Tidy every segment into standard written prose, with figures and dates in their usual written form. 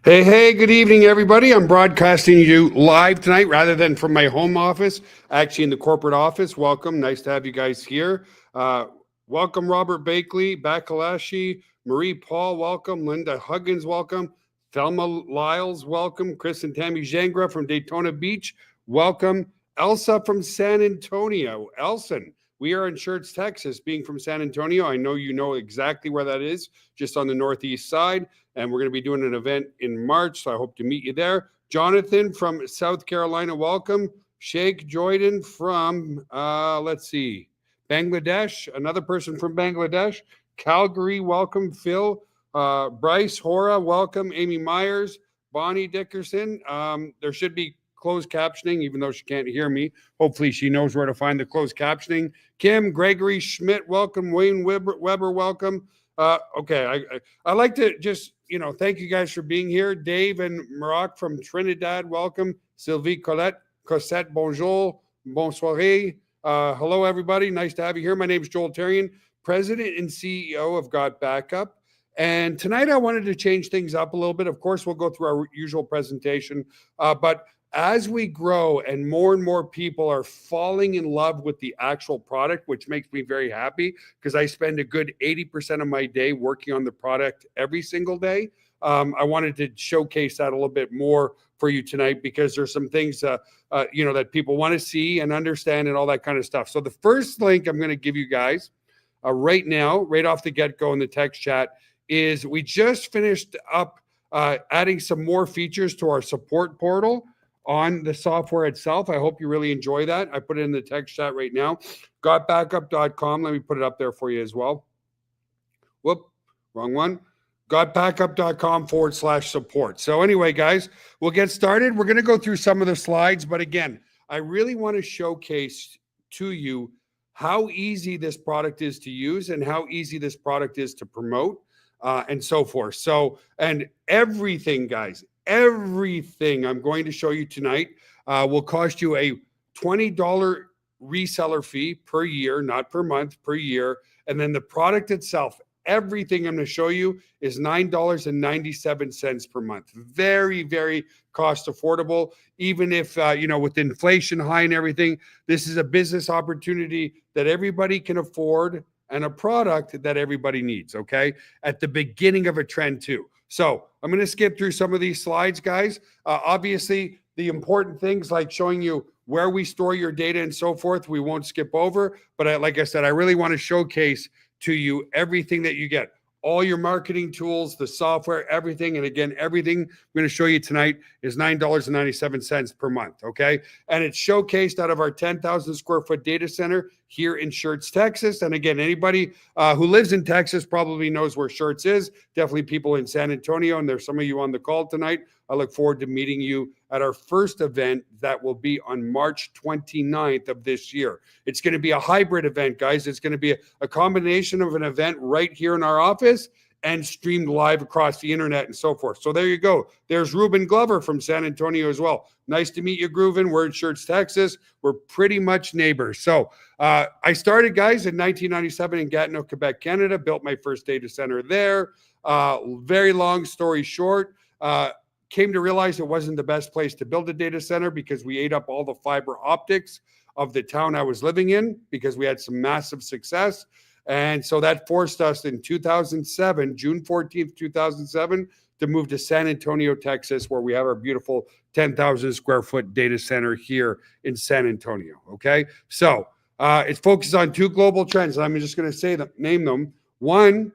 Hey, good evening, everybody. I'm broadcasting you live tonight rather than from my home office, actually in the corporate office. Welcome. Nice to have you guys here. Welcome, Robert Bakley, Bakalashi, Marie Paul, welcome. Linda Huggins, welcome. Thelma Lyles, welcome. Chris and Tammy Jangra from Daytona Beach, welcome. Elsa from San Antonio. Elson, we are in Schertz, Texas. Being from San Antonio, I know you know exactly where that is, just on the northeast side. And we're going to be doing an event in March, so I hope to meet you there. Jonathan from South Carolina, welcome. Sheikh Joyden from, let's see, Bangladesh, another person from Bangladesh. Calgary, welcome. Phil. Bryce Hora, welcome. Amy Myers, Bonnie Dickerson. There should be closed captioning, even though she can't hear me. Hopefully she knows where to find the closed captioning. Kim, Gregory Schmidt, welcome. Wayne Weber, welcome. Okay, I like to just, thank you guys for being here. Dave and Maroc from Trinidad, welcome. Sylvie Cosette, bonjour, bonsoir. Hello, everybody. Nice to have you here. My name is Joel Therrien, President and CEO of Got Backup. And tonight I wanted to change things up a little bit. Of course, we'll go through our usual presentation, but as we grow and more people are falling in love with the actual product, which makes me very happy because I spend a good 80% of my day working on the product every single day. I wanted to showcase that a little bit more for you tonight because there's some things, that people want to see and understand and all that kind of stuff. So the first link I'm going to give you guys right now, right off the get-go in the text chat, is we just finished up adding some more features to our support portal on the software itself. I hope you really enjoy that. I put it in the text chat right now. Gotbackup.com. Let me put it up there for you as well. Whoop, wrong one. Gotbackup.com/support. So anyway, guys, we'll get started. We're going to go through some of the slides, but again, I really want to showcase to you how easy this product is to use and how easy this product is to promote and so forth. So, and everything, guys, everything I'm going to show you tonight will cost you a $20 reseller fee per year, not per month, per year. And then the product itself, everything I'm going to show you is $9.97 per month. Very, very cost affordable. Even if, with inflation high and everything, this is a business opportunity that everybody can afford and a product that everybody needs, okay? At the beginning of a trend too. So I'm going to skip through some of these slides, guys. Obviously, the important things like showing you where we store your data and so forth, we won't skip over. But like I said, I really want to showcase to you everything that you get. All your marketing tools, the software, everything. And again, everything I'm going to show you tonight is $9.97 per month, okay? And it's showcased out of our 10,000 square foot data center here in Schertz, Texas. And again, anybody who lives in Texas probably knows where Schertz is. Definitely people in San Antonio, and there's some of you on the call tonight. I look forward to meeting you at our first event that will be on March 29th of this year. It's going to be a hybrid event, guys. It's going to be a combination of an event right here in our office and streamed live across the internet and so forth. So there you go. There's Ruben Glover from San Antonio as well. Nice to meet you, Grooven. We're in Schertz, Texas. We're pretty much neighbors. So I started, guys, in 1997 in Gatineau, Quebec, Canada. Built my first data center there. Very long story short, came to realize it wasn't the best place to build a data center because we ate up all the fiber optics of the town I was living in because we had some massive success. And so that forced us in 2007, June 14th, 2007, to move to San Antonio, Texas, where we have our beautiful 10,000 square foot data center here in San Antonio. Okay. So it focuses on two global trends. I'm just going to name them. One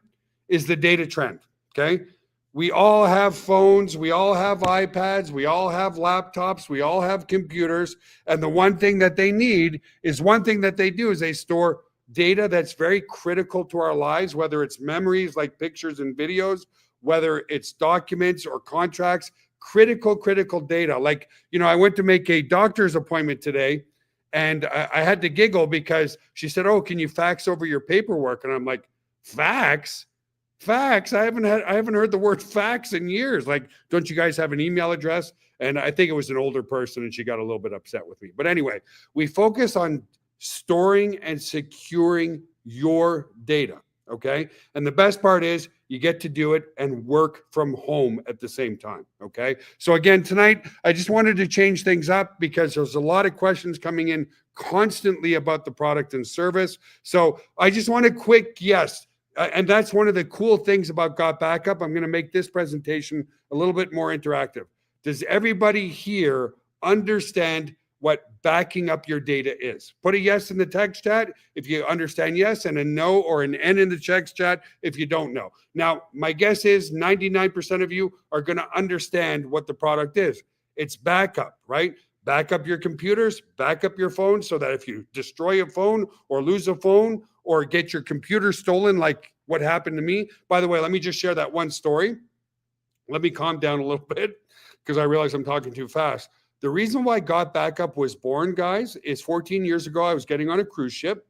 is the data trend. Okay. We all have phones, we all have iPads, we all have laptops, we all have computers. And the one thing that they need is one thing that they do is they store data that's very critical to our lives, whether it's memories like pictures and videos, whether it's documents or contracts, critical data. Like, I went to make a doctor's appointment today and I had to giggle because she said, "Oh, can you fax over your paperwork?" And I'm like, "Fax? Fax? I haven't heard the word fax in years. Like, don't you guys have an email address?" And I think it was an older person and she got a little bit upset with me. But anyway, we focus on storing and securing your data, okay? And the best part is You get to do it and work from home at the same time. Okay. So again, tonight, I just wanted to change things up because there's a lot of questions coming in constantly about the product and service. So I just want a quick yes. And that's one of the cool things about Got Backup. I'm going to make this presentation a little bit more interactive. Does everybody here understand what backing up your data is? Put a yes in the text chat if you understand yes, and a no or an N in the text chat if you don't know. Now, my guess is 99% of you are going to understand what the product is. It's backup, right? Back up your computers, back up your phone so that if you destroy a phone or lose a phone or get your computer stolen, like what happened to me. By the way, let me just share that one story. Let me calm down a little bit because I realize I'm talking too fast. The reason why Got Backup was born, guys, is 14 years ago, I was getting on a cruise ship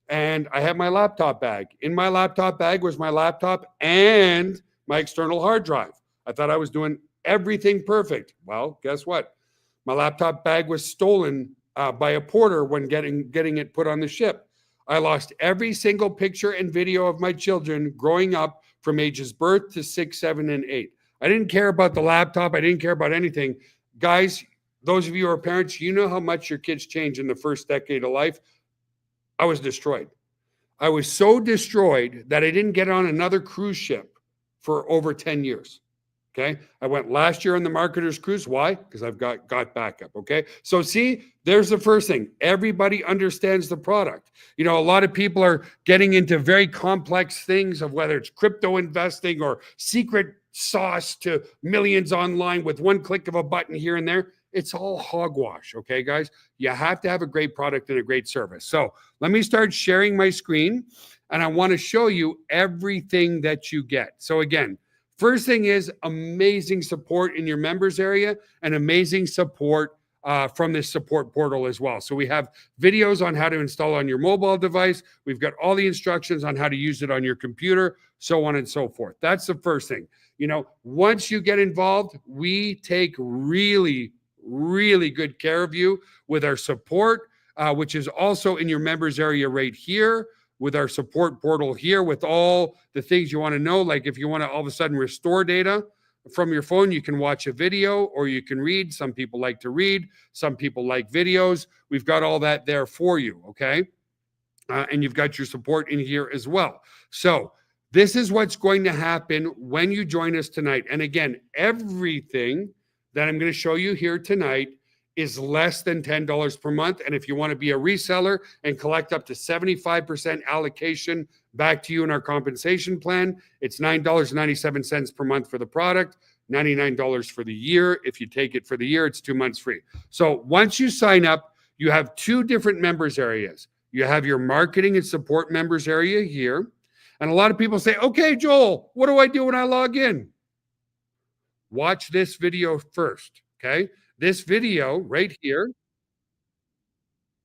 and I had my laptop bag. In my laptop bag was my laptop and my external hard drive. I thought I was doing everything perfect. Well, guess what? My laptop bag was stolen by a porter when getting it put on the ship. I lost every single picture and video of my children growing up from ages birth to 6, 7, and 8. I didn't care about the laptop. I didn't care about anything. Guys, those of you who are parents, you know how much your kids change in the first decade of life. I was destroyed. I was so destroyed that I didn't get on another cruise ship for over 10 years. Okay. I went last year on the Marketer's Cruise. Why? Because I've got backup. Okay. So see, there's the first thing. Everybody understands the product. You know, a lot of people are getting into very complex things of whether it's crypto investing or secret sauce to millions online with one click of a button here and there. It's all hogwash. Okay, guys, you have to have a great product and a great service. So let me start sharing my screen and I want to show you everything that you get. So again, first thing is amazing support in your members area and amazing support from this support portal as well. So we have videos on how to install on your mobile device. We've got all the instructions on how to use it on your computer, so on and so forth. That's the first thing. You know, once you get involved, we take really good care of you with our support, which is also in your members area right here, with our support portal here, with all the things you want to know. Like if you want to all of a sudden restore data from your phone, you can watch a video or you can read. Some people like to read. Some people like videos. We've got all that there for you, okay? And you've got your support in here as well. So this is what's going to happen when you join us tonight. And again, everything that I'm going to show you here tonight is less than $10 per month. And if you want to be a reseller and collect up to 75% allocation back to you in our compensation plan, it's $9.97 per month for the product, $99 for the year. If you take it for the year, it's 2 months free. So once you sign up, you have two different members areas. You have your marketing and support members area here. And a lot of people say, okay, Joel, what do I do when I log in? Watch this video first, okay? This video right here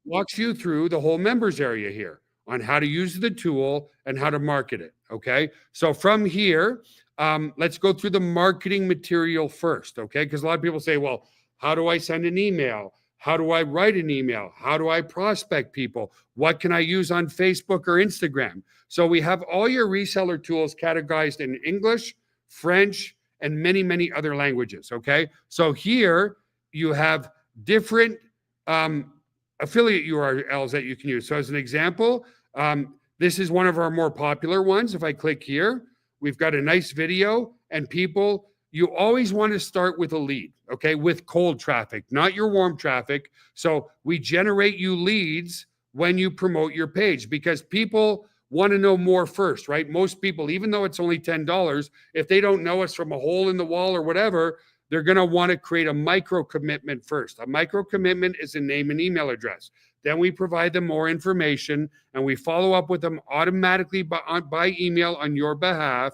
walks you through the whole members area here on how to use the tool and how to market it, okay? So from here, let's go through the marketing material first, okay? Because a lot of people say, well, how do I send an email? How do I write an email? How do I prospect people? What can I use on Facebook or Instagram? So we have all your reseller tools categorized in English, French, and many other languages, okay? So here you have different affiliate URLs that you can use. So as an example, this is one of our more popular ones. If I click here, we've got a nice video, and people, you always want to start with a lead, okay? With cold traffic, not your warm traffic. So we generate you leads when you promote your page because people want to know more first, right? Most people, even though it's only $10, if they don't know us from a hole in the wall or whatever, they're going to want to create a micro commitment first. A micro commitment is a name and email address. Then we provide them more information and we follow up with them automatically by email on your behalf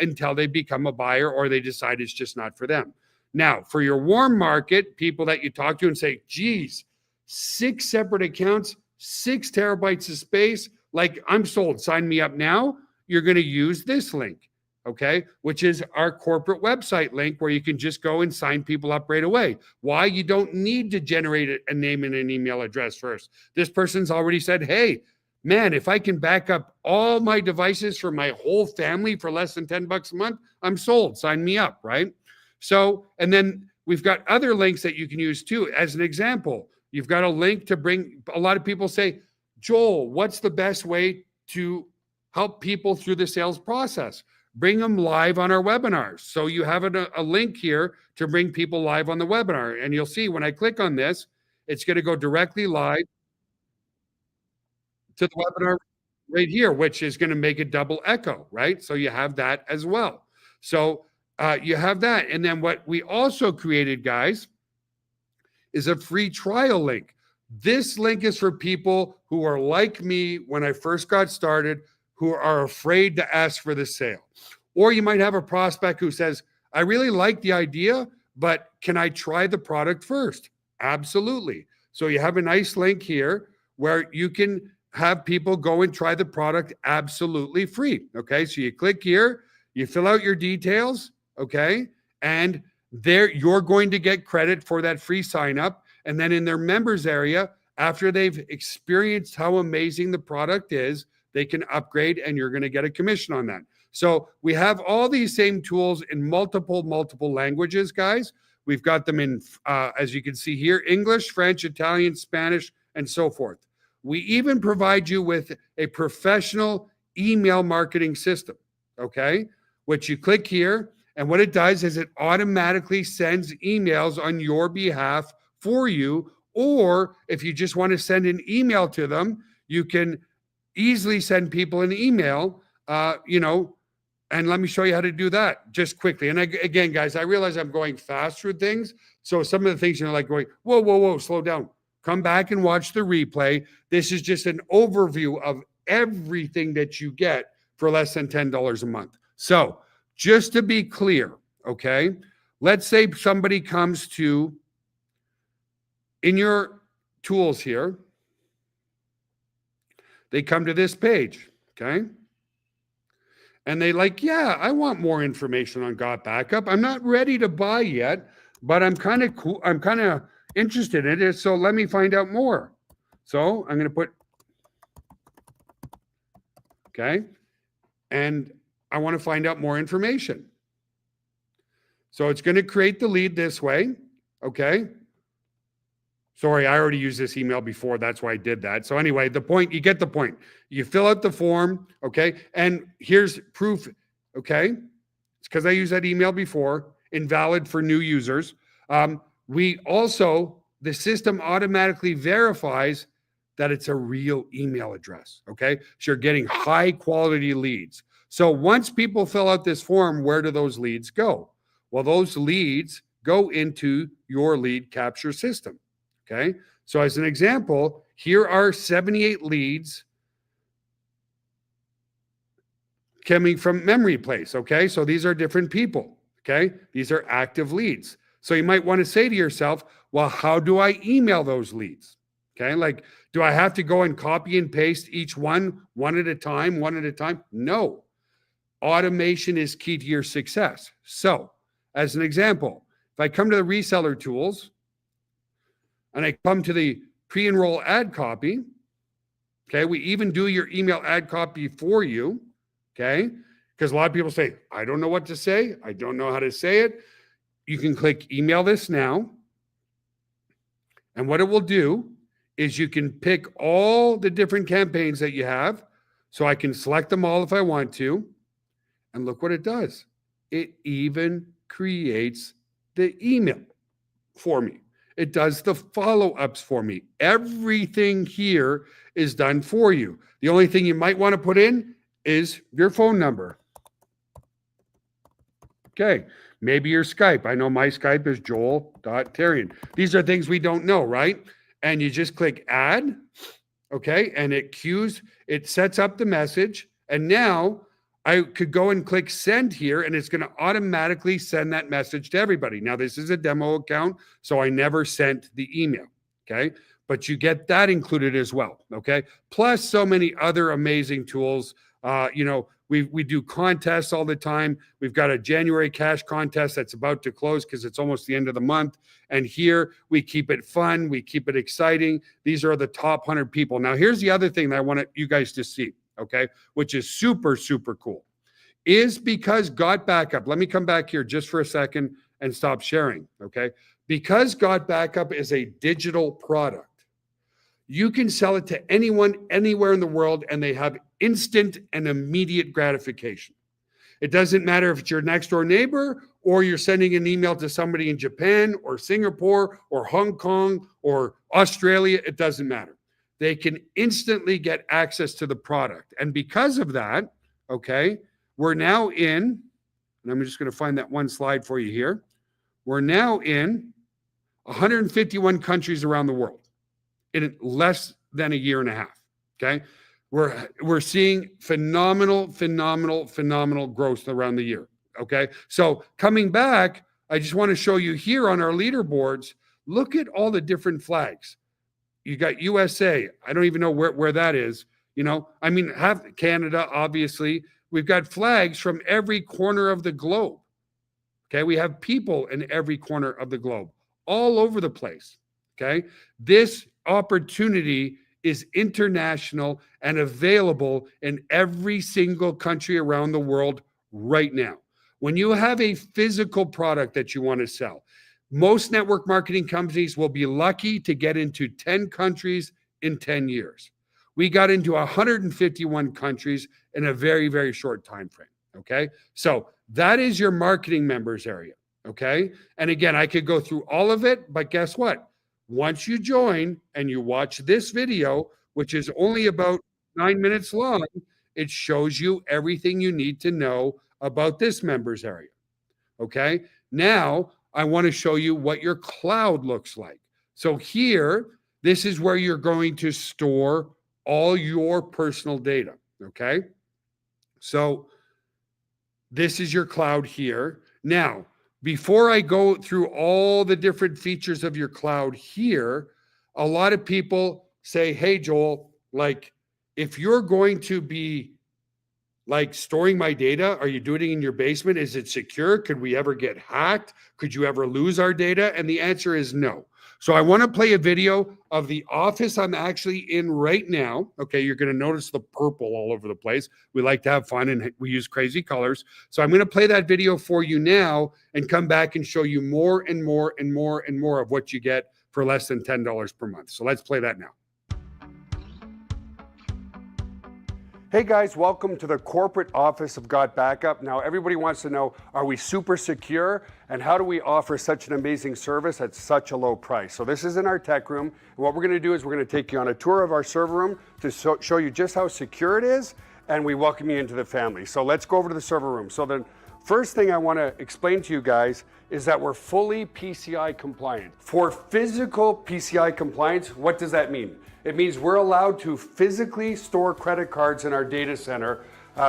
until they become a buyer or they decide it's just not for them. Now, for your warm market, people that you talk to and say, geez, 6 separate accounts, 6 terabytes of space, like I'm sold, sign me up now. You're going to use this link, okay, which is our corporate website link where you can just go and sign people up right away. Why? You don't need to generate a name and an email address first. This person's already said, hey, man, if I can back up all my devices for my whole family for less than $10 a month, I'm sold. Sign me up, right? So, and then we've got other links that you can use too. As an example, you've got a link to bring, a lot of people say, Joel, what's the best way to help people through the sales process? Bring them live on our webinars. So you have a link here to bring people live on the webinar. And you'll see when I click on this, it's going to go directly live to the webinar right here, which is going to make a double echo, right? So you have that as well. So you have that. And then what we also created, guys, is a free trial link. This link is for people who are like me when I first got started, who are afraid to ask for the sale. Or you might have a prospect who says, I really like the idea, but can I try the product first? Absolutely. So you have a nice link here where you can have people go and try the product absolutely free. Okay. So you click here, you fill out your details. Okay. And there you're going to get credit for that free sign up. And then in their members area, after they've experienced how amazing the product is, they can upgrade and you're going to get a commission on that. So we have all these same tools in multiple languages, guys. We've got them in, as you can see here, English, French, Italian, Spanish, and so forth. We even provide you with a professional email marketing system, okay? Which you click here, and what it does is it automatically sends emails on your behalf for you. Or if you just want to send an email to them, you can easily send people an email, and let me show you how to do that just quickly. And again, guys, I realize I'm going fast through things. So some of the things you're like going, whoa, slow down. Come back and watch the replay. This is just an overview of everything that you get for less than $10 a month. So just to be clear, okay, let's say somebody comes to, in your tools here, they come to this page, okay? And they like, yeah, I want more information on Got Backup. I'm not ready to buy yet, but I'm kind of cool. I'm kind of interested in it. So let me find out more. So I'm going to put, okay. And I want to find out more information. So it's going to create the lead this way. Okay. Sorry, I already used this email before. That's why I did that. So anyway, the point, you get the point. You fill out the form, okay? And here's proof, okay? It's because I used that email before, invalid for new users. We also, the system automatically verifies that it's a real email address, okay? So you're getting high quality leads. So once people fill out this form, where do those leads go? Well, those leads go into your lead capture system. Okay, so as an example, here are 78 leads coming from Memory Place. Okay, so these are different people. Okay, these are active leads. So you might want to say to yourself, well, how do I email those leads? Okay, like, do I have to go and copy and paste each one at a time, No. Automation is key to your success. So, as an example, if I come to the reseller tools, and I come to the pre-enroll ad copy, okay, we even do your email ad copy for you, okay, because a lot of people say, I don't know what to say. I don't know how to say it. You can click email this now. And what it will do is you can pick all the different campaigns that you have. So I can select them all if I want to. And look what it does. It even creates the email for me. It does the follow-ups for me. Everything here is done for you. The only thing you might want to put in is your phone number. Okay, maybe your Skype. I know my Skype is joel.therrien. These are things we don't know, right? And you just click add, okay? And it sets up the message. And now I could go and click send here, and it's going to automatically send that message to everybody. Now, this is a demo account, so I never sent the email, okay? But you get that included as well, okay? Plus so many other amazing tools. We do contests all the time. We've got a January cash contest that's about to close because it's almost the end of the month. And here we keep it fun. We keep it exciting. These are the top 100 people. Now, here's the other thing that I want you guys to see, okay, which is super, super cool, is because Got Backup, let me come back here just for a second and stop sharing, okay? Because Got Backup is a digital product, you can sell it to anyone, anywhere in the world, and they have instant and immediate gratification. It doesn't matter if it's your next door neighbor or you're sending an email to somebody in Japan or Singapore or Hong Kong or Australia. It doesn't matter. They can instantly get access to the product. And because of that, okay, we're now in, and I'm just going to find that one slide for you here. We're now in 151 countries around the world in less than a year and a half, okay? We're seeing phenomenal growth around the year, okay? So coming back, I just want to show you here on our leaderboards, look at all the different flags. You got USA. I don't even know where that is. You know, I mean, have Canada, obviously. We've got flags from every corner of the globe, okay? We have people in every corner of the globe, all over the place, okay? This opportunity is international and available in every single country around the world right now. When you have a physical product that you want to sell, most network marketing companies will be lucky to get into 10 countries in 10 years. We got into 151 countries in a very, very short time frame, okay? So that is your marketing members area, okay? And again, I could go through all of it, but guess what? Once you join and you watch this video, which is only about 9 minutes long, it shows you everything you need to know about this members area, okay? Now, I want to show you what your cloud looks like. So here, this is where you're going to store all your personal data, okay? So this is your cloud here. Now, before I go through all the different features of your cloud here, a lot of people say, hey, Joel, like, if you're going to be like storing my data, are you doing it in your basement? Is it secure? Could we ever get hacked? Could you ever lose our data? And the answer is no. So I want to play a video of the office I'm actually in right now. Okay, you're going to notice the purple all over the place. We like to have fun and we use crazy colors. So I'm going to play that video for you now and come back and show you more and more and more and more of what you get for less than $10 per month. So let's play that now. Hey guys, welcome to the corporate office of Got Backup. Now everybody wants to know, are we super secure? And how do we offer such an amazing service at such a low price? So this is in our tech room. And what we're gonna do is we're gonna take you on a tour of our server room to show you just how secure it is, and we welcome you into the family. So let's go over to the server room. So the first thing I wanna explain to you guys is that we're fully PCI compliant. For physical PCI compliance, what does that mean? It means we're allowed to physically store credit cards in our data center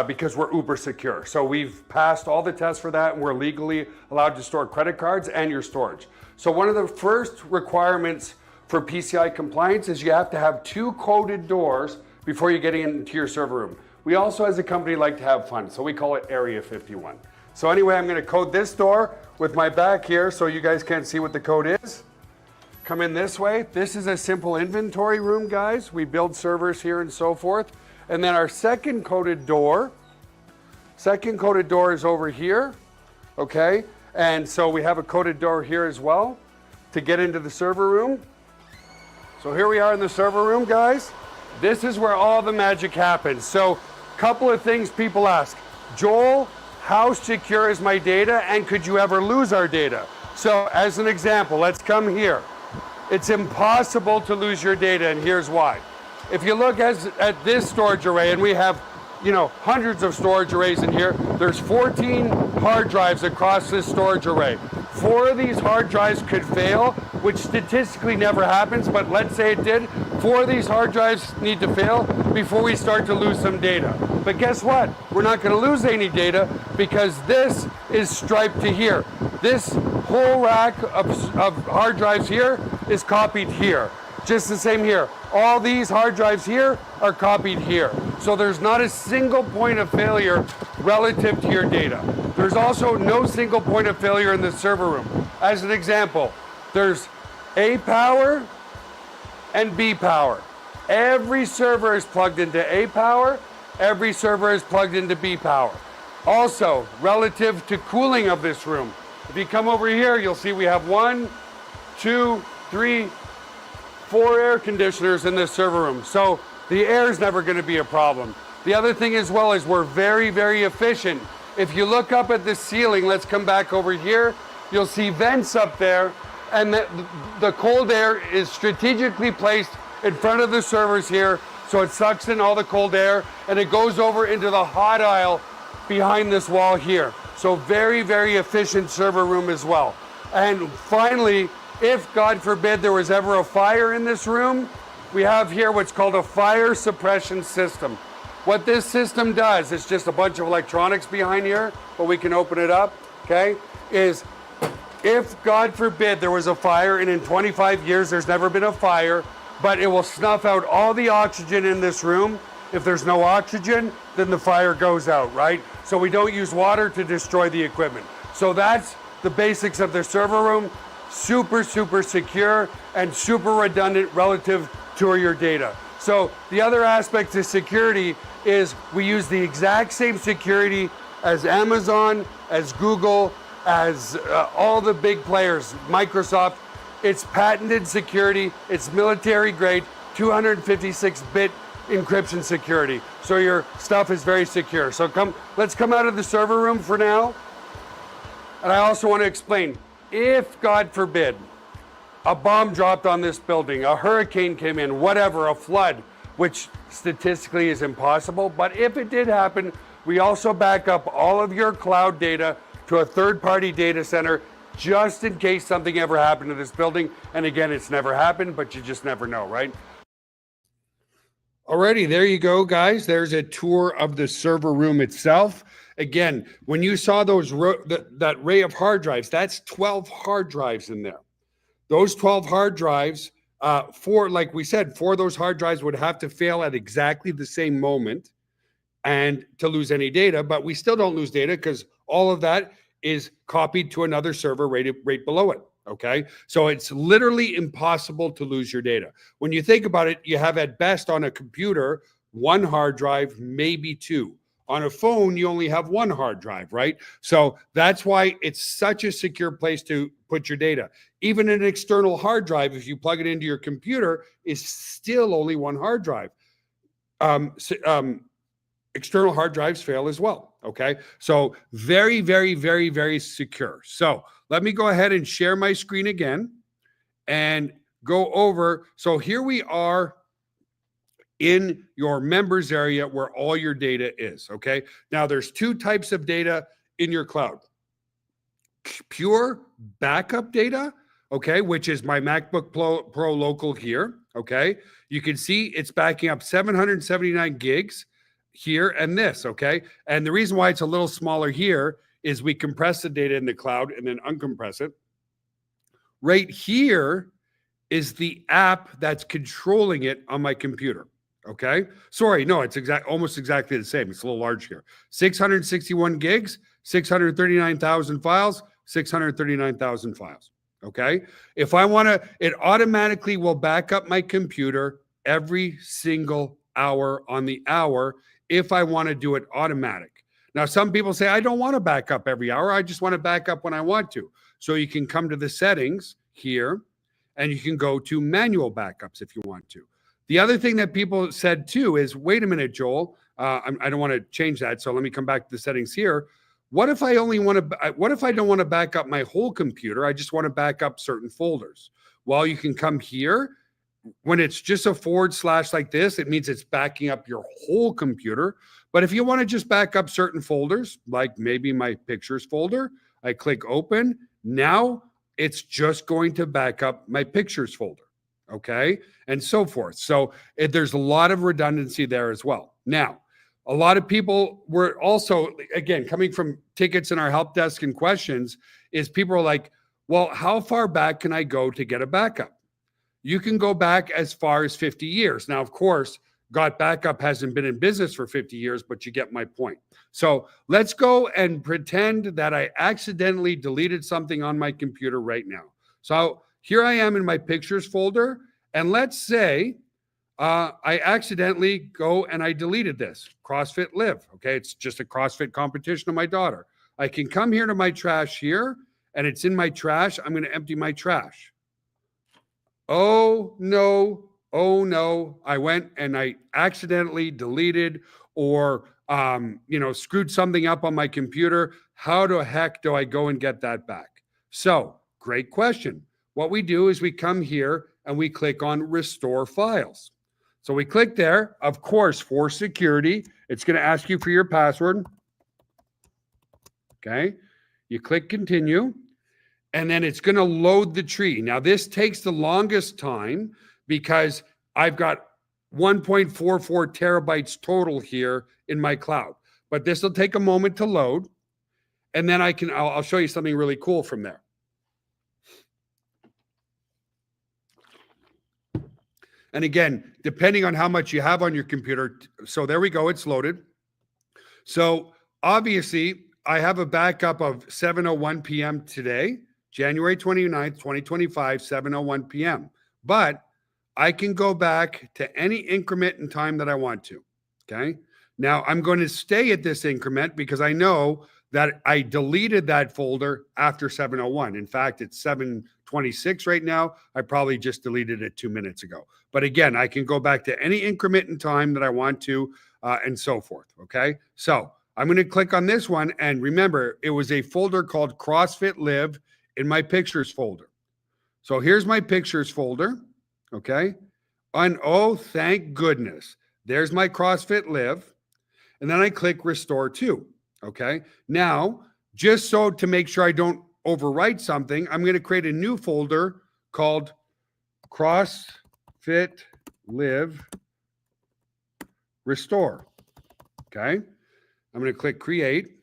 because we're uber secure. So we've passed all the tests for that, and we're legally allowed to store credit cards and your storage. So one of the first requirements for PCI compliance is you have to have 2 coded doors before you get into your server room. We also, as a company, like to have fun, so we call it Area 51. So anyway, I'm gonna code this door with my back here so you guys can't see what the code is. Come in this way. This is a simple inventory room, guys. We build servers here and so forth. And then our second coded door is over here, okay? And so we have a coded door here as well to get into the server room. So here we are in the server room, guys. This is where all the magic happens. So a couple of things people ask. Joel, how secure is my data, and could you ever lose our data? So as an example, let's come here. It's impossible to lose your data, and here's why. If you look at this storage array, and we have, hundreds of storage arrays in here, there's 14 hard drives across this storage array. 4 of these hard drives could fail, which statistically never happens, but let's say it did. 4 of these hard drives need to fail before we start to lose some data. But guess what? We're not going to lose any data because this is striped to here. This whole rack of hard drives here is copied here. Just the same here. All these hard drives here are copied here. So there's not a single point of failure relative to your data. There's also no single point of failure in the server room. As an example, there's A power and B power. Every server is plugged into A power. Every server is plugged into B power. Also, relative to cooling of this room, if you come over here, you'll see we have 1, 2, 3, 4 air conditioners in this server room. So the air is never going to be a problem. The other thing as well is we're very, very efficient. If you look up at the ceiling, let's come back over here, you'll see vents up there, and the cold air is strategically placed in front of the servers here, so it sucks in all the cold air, and it goes over into the hot aisle behind this wall here. So very, very efficient server room as well. And finally, if God forbid there was ever a fire in this room, we have here what's called a fire suppression system. What this system does, it's just a bunch of electronics behind here, but we can open it up, okay, is if God forbid there was a fire, and in 25 years there's never been a fire, but it will snuff out all the oxygen in this room. If there's no oxygen, then the fire goes out, right? So we don't use water to destroy the equipment. So that's the basics of the server room. Super, super secure and super redundant relative to your data. So the other aspect to security is we use the exact same security as Amazon, as Google, as all the big players, Microsoft. It's patented security, it's military grade, 256-bit encryption security. So your stuff is very secure. So let's come out of the server room for now. And I also want to explain, if God forbid, a bomb dropped on this building, a hurricane came in, whatever, a flood, which statistically is impossible, but if it did happen, we also back up all of your cloud data to a third-party data center just in case something ever happened to this building. And again, it's never happened, but you just never know, right? Alrighty, there you go, guys. There's a tour of the server room itself. Again, when you saw those that array of hard drives, that's 12 hard drives in there. Those 12 hard drives, like we said, 4 of those hard drives would have to fail at exactly the same moment and to lose any data, but we still don't lose data because all of that is copied to another server right below it, okay? So it's literally impossible to lose your data. When you think about it, you have at best on a computer, 1 hard drive, maybe 2. On a phone, you only have 1 hard drive, right? So that's why it's such a secure place to put your data. Even an external hard drive, if you plug it into your computer, is still only 1 hard drive. External hard drives fail as well, okay? So very, very, very, very secure. So let me go ahead and share my screen again and go over. So here we are in your members area where all your data is, okay? Now there's 2 types of data in your cloud. Pure backup data, okay, which is my MacBook Pro local here, okay? You can see it's backing up 779 gigs here and this, okay? And the reason why it's a little smaller here is we compress the data in the cloud and then uncompress it. Right here is the app that's controlling it on my computer, okay? Sorry, no, it's almost exactly the same. It's a little large here. 661 gigs, 639,000 files, 639,000 files, okay? If I want to, it automatically will back up my computer every single hour on the hour if I want to do it automatic. Now, some people say, I don't want to back up every hour. I just want to back up when I want to. So you can come to the settings here and you can go to manual backups if you want to. The other thing that people said too is, wait a minute, Joel, I don't want to change that. So let me come back to the settings here. What if I don't want to back up my whole computer? I just want to back up certain folders. Well, you can come here. When it's just a / like this, it means it's backing up your whole computer. But if you want to just back up certain folders, like maybe my pictures folder, I click open. Now it's just going to back up my pictures folder, okay? And so forth. So there's a lot of redundancy there as well. Now, a lot of people were also, again, coming from tickets in our help desk and questions, is people are like, well, how far back can I go to get a backup? You can go back as far as 50 years. Now, of course, Got Backup hasn't been in business for 50 years, but you get my point. So let's go and pretend that I accidentally deleted something on my computer right now. So here I am in my pictures folder, and let's say I accidentally go and I deleted this, CrossFit Live. Okay, it's just a CrossFit competition of my daughter. I can come here to my trash here, and it's in my trash. I'm going to empty my trash. Oh no, oh no. I went and I accidentally deleted or screwed something up on my computer. How the heck do I go and get that back? So, great question. What we do is we come here and we click on Restore Files. So we click there. Of course, for security, it's going to ask you for your password. Okay. You click Continue, and then it's going to load the tree. Now, this takes the longest time because I've got 1.44 terabytes total here in my cloud. But this will take a moment to load, and then I'll show you something really cool from there. And again, depending on how much you have on your computer. So there we go. It's loaded. So obviously, I have a backup of 7:01 p.m. today, January 29th, 2025, 7:01 p.m. But I can go back to any increment in time that I want to. Okay. Now I'm going to stay at this increment because I know that I deleted that folder after 7:01. In fact, it's 7:26 right now. I probably just deleted it 2 minutes ago. But again, I can go back to any increment in time that I want to and so forth. Okay. So I'm going to click on this one. And remember, it was a folder called CrossFit Live in my pictures folder. So here's my pictures folder. Okay. And oh, thank goodness. There's my CrossFit Live. And then I click Restore To. Okay. Now, just so to make sure I don't overwrite something, I'm going to create a new folder called CrossFit Live Restore. Okay. I'm going to click Create,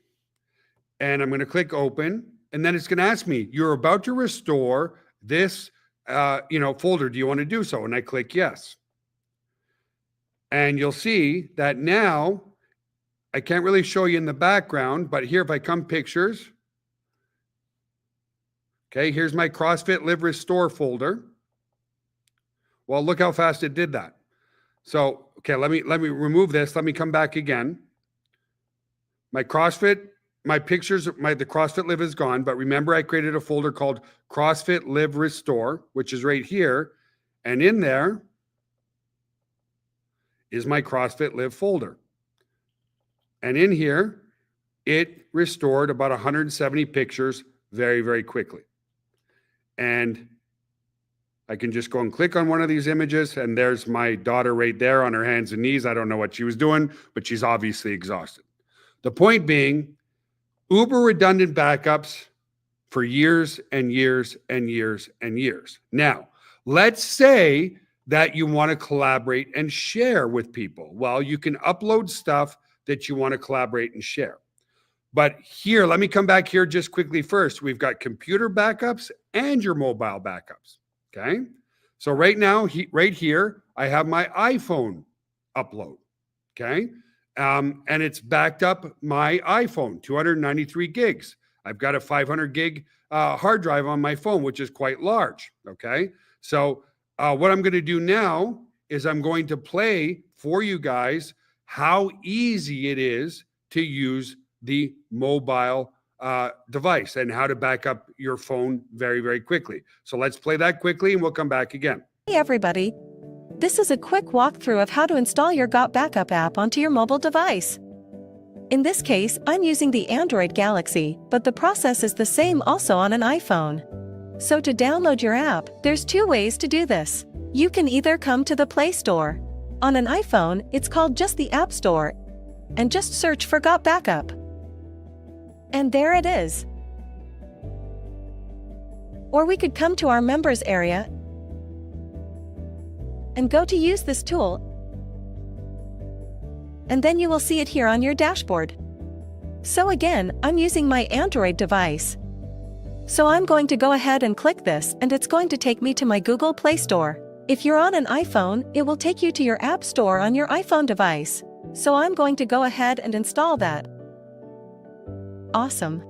and I'm going to click Open, and then it's going to ask me, you're about to restore this folder. Do you want to do so? And I click Yes. And you'll see that now I can't really show you in the background, but here, if I come pictures, okay, here's my CrossFit Live Restore folder. Well, look how fast it did that. So, okay, let me remove this. Let me come back again. My CrossFit, my pictures, the CrossFit Live is gone, but remember I created a folder called CrossFit Live Restore, which is right here. And in there is my CrossFit Live folder. And in here, it restored about 170 pictures very, very quickly. And I can just go and click on one of these images, and there's my daughter right there on her hands and knees. I don't know what she was doing, but she's obviously exhausted. The point being, uber redundant backups for years and years and years and years. Now, let's say that you want to collaborate and share with people. Well, you can upload stuff that you want to collaborate and share. But here, let me come back here just quickly first. We've got computer backups and your mobile backups, okay? So right now, right here, I have my iPhone upload, okay? And it's backed up my iPhone, 293 gigs. I've got a 500 gig hard drive on my phone, which is quite large, okay? So what I'm going to do now is I'm going to play for you guys how easy it is to use the mobile device and how to back up your phone very, very quickly. So let's play that quickly and we'll come back again. Hey everybody. This is a quick walkthrough of how to install your Got Backup app onto your mobile device. In this case, I'm using the Android Galaxy, but the process is the same also on an iPhone. So to download your app, there's two ways to do this. You can either come to the Play Store. On an iPhone, it's called just the App Store, and just search for Got Backup. And there it is. Or we could come to our members area and go to use this tool, and then you will see it here on your dashboard. So again, I'm using my Android device. So I'm going to go ahead and click this, and it's going to take me to my Google Play Store. If you're on an iPhone, it will take you to your App Store on your iPhone device. So I'm going to go ahead and install that. Awesome.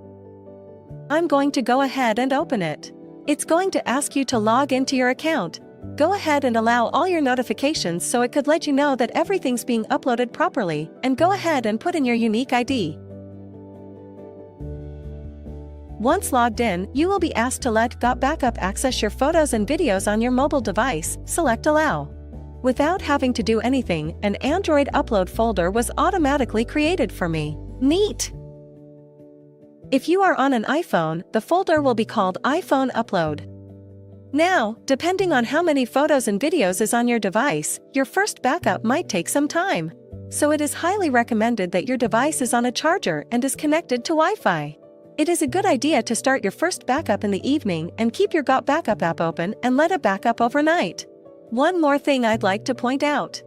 I'm going to go ahead and open it. It's going to ask you to log into your account. Go ahead and allow all your notifications so it could let you know that everything's being uploaded properly, and go ahead and put in your unique ID. Once logged in, you will be asked to let Got Backup access your photos and videos on your mobile device. Select Allow. Without having to do anything, an Android upload folder was automatically created for me. Neat! If you are on an iPhone, the folder will be called iPhone Upload. Now, depending on how many photos and videos is on your device, your first backup might take some time. So it is highly recommended that your device is on a charger and is connected to Wi-Fi. It is a good idea to start your first backup in the evening and keep your Got Backup app open and let it back up overnight. One more thing I'd like to point out.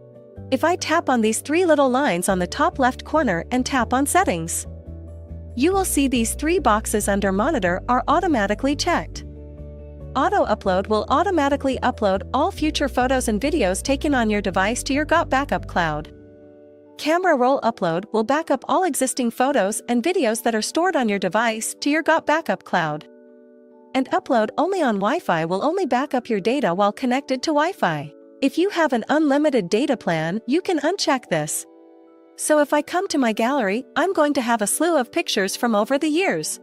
If I tap on these three little lines on the top left corner and tap on Settings, you will see these three boxes under Monitor are automatically checked. Auto Upload will automatically upload all future photos and videos taken on your device to your Got Backup cloud. Camera Roll Upload will back up all existing photos and videos that are stored on your device to your Got Backup cloud. And Upload Only on Wi-Fi will only back up your data while connected to Wi-Fi. If you have an unlimited data plan, you can uncheck this. So if I come to my gallery, I'm going to have a slew of pictures from over the years.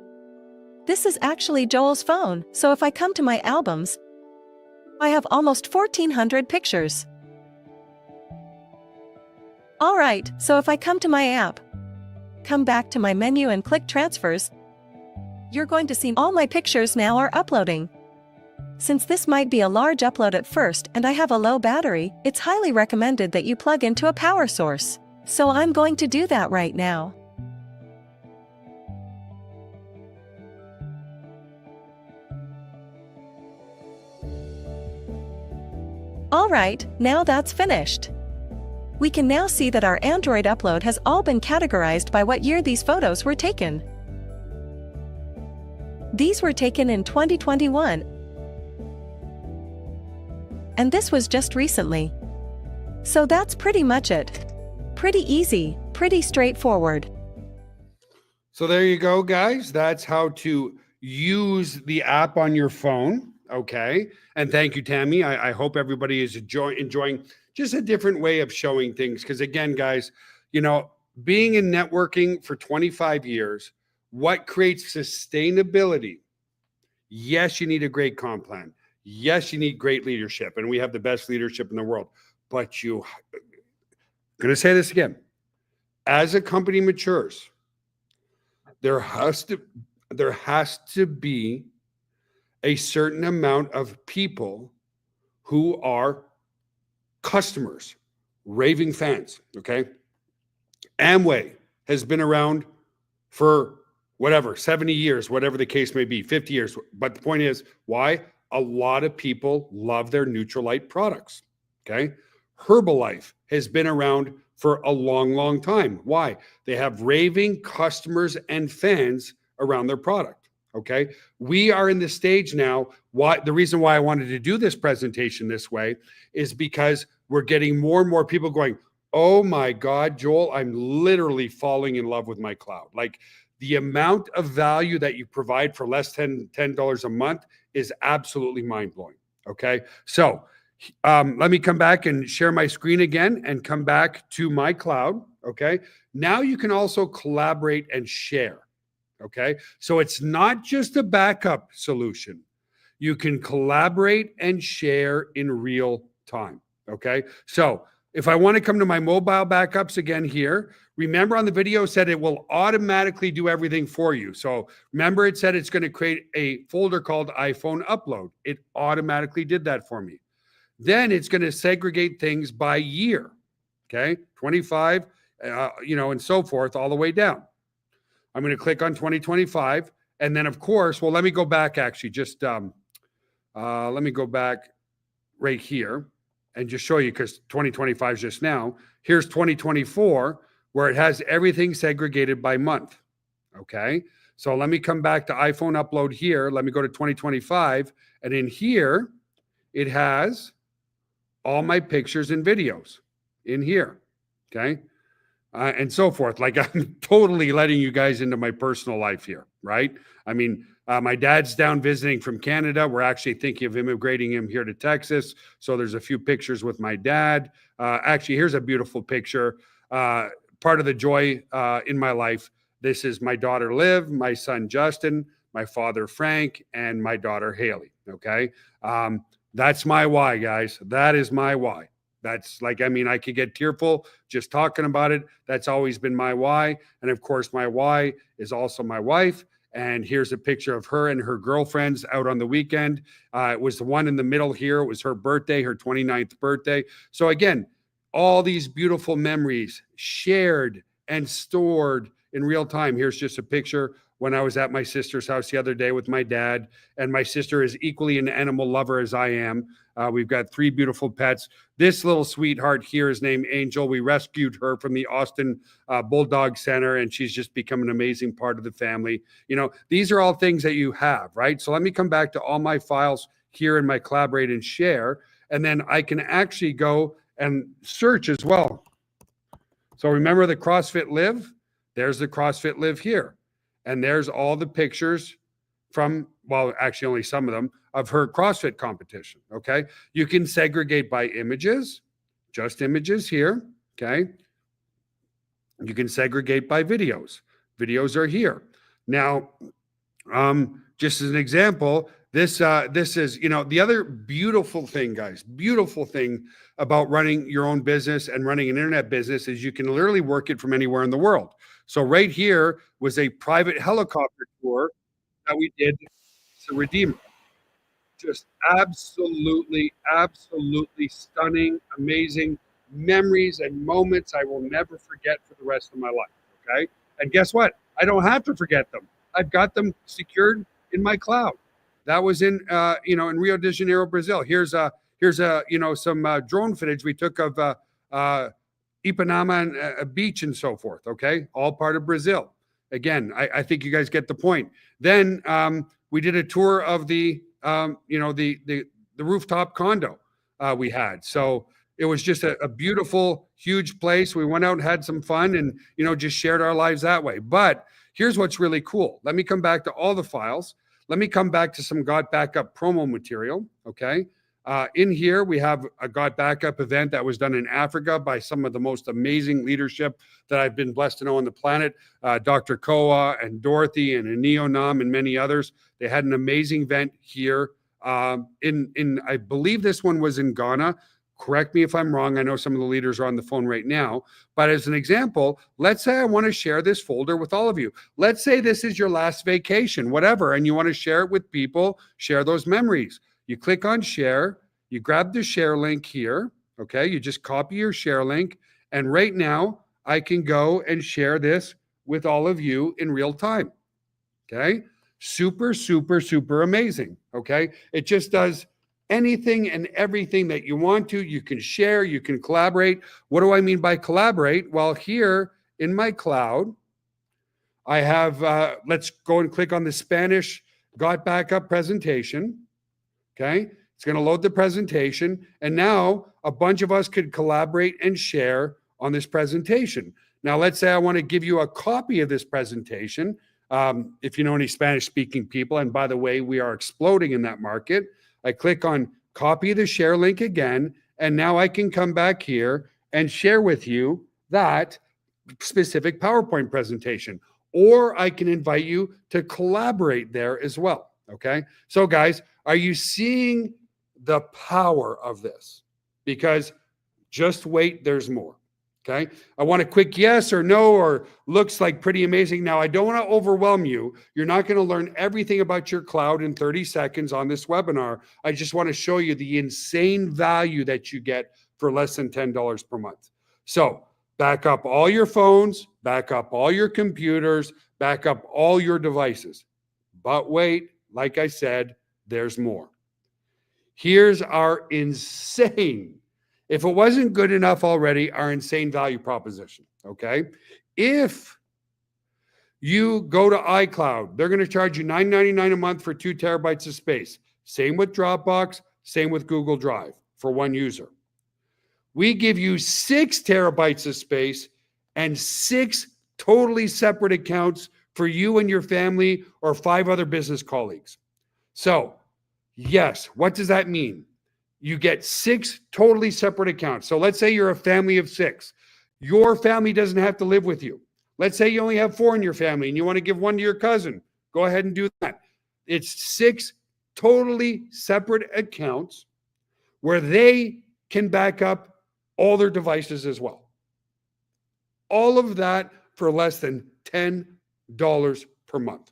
This is actually Joel's phone, so if I come to my albums, I have almost 1,400 pictures. Alright, so if I come to my app, come back to my menu and click Transfers, you're going to see all my pictures now are uploading. Since this might be a large upload at first and I have a low battery, it's highly recommended that you plug into a power source. So I'm going to do that right now. Alright, now that's finished. We can now see that our Android upload has all been categorized by what year these photos were taken. These were taken in 2021. And this was just recently. So that's pretty much it. Pretty easy, pretty straightforward. So there you go, guys. That's how to use the app on your phone. Okay. And thank you, Tammy. I hope everybody is enjoying just a different way of showing things. Because again, guys, being in networking for 25 years, what creates sustainability? Yes, you need a great comp plan. Yes, you need great leadership. And we have the best leadership in the world. But I'm going to say this again. As a company matures, there has to be a certain amount of people who are customers, raving fans, okay? Amway has been around for 70 years, whatever the case may be, 50 years. But the point is, why? A lot of people love their Nutrilite products, okay? Herbalife has been around for a long, long time. Why? They have raving customers and fans around their product, okay? We are in the stage now. The reason why I wanted to do this presentation this way is because we're getting more and more people going, oh my God, Joel, I'm literally falling in love with my cloud. Like the amount of value that you provide for less than $10 a month is absolutely mind-blowing, okay? So let me come back and share my screen again and come back to my cloud, okay? Now you can also collaborate and share, okay? So it's not just a backup solution. You can collaborate and share in real time, okay? So if I want to come to my mobile backups again here, remember on the video said it will automatically do everything for you. So remember it said it's going to create a folder called iPhone Upload. It automatically did that for me. Then it's going to segregate things by year, okay? 25, and so forth all the way down. I'm going to click on 2025. And then, of course, well, let me go back actually. Just let me go back right here and just show you because 2025 is just now. Here's 2024 where it has everything segregated by month, okay? So let me come back to iPhone Upload here. Let me go to 2025. And in here, it has all my pictures and videos in here. Okay. And so forth. Like I'm totally letting you guys into my personal life here, right? I mean, my dad's down visiting from Canada. We're actually thinking of immigrating him here to Texas. So there's a few pictures with my dad. Actually, here's a beautiful picture. Part of the joy in my life. This is my daughter Liv, my son Justin, my father Frank, and my daughter Haley. Okay. That's my why, guys. That is my why. That's like, I mean, I could get tearful just talking about it. That's always been my why. And of course, my why is also my wife. And here's a picture of her and her girlfriends out on the weekend. It was the one in the middle here. It was her birthday, her 29th birthday. So again, all these beautiful memories shared and stored in real time. Here's just a picture when I was at my sister's house the other day with my dad. And my sister is equally an animal lover as I am. We've got 3 beautiful pets. This little sweetheart here is named Angel. We rescued her from the Austin Bulldog Center, and she's just become an amazing part of the family. You know, these are all things that you have, right? So let me come back to all my files here in my Collaborate and Share, and then I can actually go and search as well. So remember the CrossFit Live? There's the CrossFit Live here. And there's all the pictures from, well, actually only some of them, of her CrossFit competition, okay? You can segregate by images, just images here, okay? You can segregate by videos. Videos are here. Now, just as an example, this is, you know, the other beautiful thing, guys, beautiful thing about running your own business and running an internet business is you can literally work it from anywhere in the world. So right here was a private helicopter tour that we did to Redeemer. Just absolutely, absolutely stunning, amazing memories and moments I will never forget for the rest of my life. Okay. And guess what? I don't have to forget them. I've got them secured in my cloud. That was in, in Rio de Janeiro, Brazil. Here's some drone footage we took of Ipanema and a beach and so forth. Okay. All part of Brazil. Again, I think you guys get the point. Then we did a tour of the rooftop condo we had. So it was just a beautiful, huge place. We went out and had some fun and, just shared our lives that way. But here's what's really cool. Let me come back to all the files. Let me come back to some Got Backup promo material. Okay. In here, we have a Got Backup event that was done in Africa by some of the most amazing leadership that I've been blessed to know on the planet. Dr. Koa and Dorothy and Neonam and many others. They had an amazing event here. I believe this one was in Ghana. Correct me if I'm wrong. I know some of the leaders are on the phone right now. But as an example, let's say I want to share this folder with all of you. Let's say this is your last vacation, whatever, and you want to share it with people, share those memories. You click on share, you grab the share link here, okay? You just copy your share link, and right now I can go and share this with all of you in real time, okay? Super, super, super amazing, okay? It just does anything and everything that you want to. You can share, you can collaborate. What do I mean by collaborate? Well, here in my cloud, I have, let's go and click on the Spanish Got Backup presentation. Okay, it's going to load the presentation. And now a bunch of us could collaborate and share on this presentation. Now, let's say I want to give you a copy of this presentation. If you know any Spanish speaking people, and by the way, we are exploding in that market. I click on copy the share link again. And now I can come back here and share with you that specific PowerPoint presentation, or I can invite you to collaborate there as well. Okay. So guys, are you seeing the power of this? Because just wait, there's more. Okay. I want a quick yes or no, or looks like pretty amazing. Now, I don't want to overwhelm you. You're not going to learn everything about your cloud in 30 seconds on this webinar. I just want to show you the insane value that you get for less than $10 per month. So back up all your phones, back up all your computers, back up all your devices. But wait, like I said, there's more. Here's our insane, if it wasn't good enough already, our insane value proposition, okay? If you go to iCloud, they're going to charge you $9.99 a month for 2 terabytes of space. Same with Dropbox, same with Google Drive for one user, We give you 6 terabytes of space and 6 totally separate accounts for you and your family or 5 other business colleagues. So, yes, what does that mean? You get 6 totally separate accounts. So let's say you're a family of 6. Your family doesn't have to live with you. Let's say you only have 4 in your family and you want to give one to your cousin. Go ahead and do that. It's 6 totally separate accounts where they can back up all their devices as well. All of that for less than $10 per month.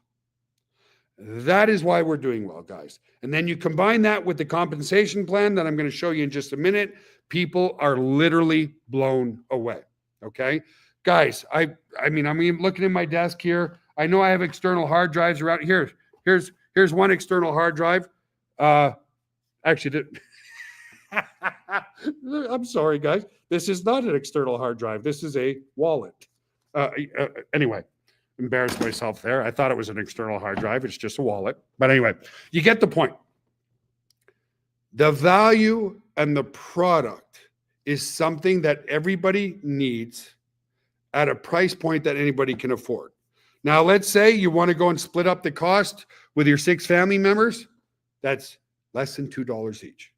That is why we're doing well, guys. And then you combine that with the compensation plan that I'm going to show you in just a minute. People are literally blown away. Okay, guys, I mean, I'm looking at my desk here. I know I have external hard drives around here. Here's one external hard drive. Actually, I'm sorry, guys. This is not an external hard drive. This is a wallet. Anyway, embarrassed myself there. I thought it was an external hard drive. It's just a wallet. But anyway, you get the point. The value and the product is something that everybody needs at a price point that anybody can afford. Now, let's say you want to go and split up the cost with your 6 family members. That's less than $2 each.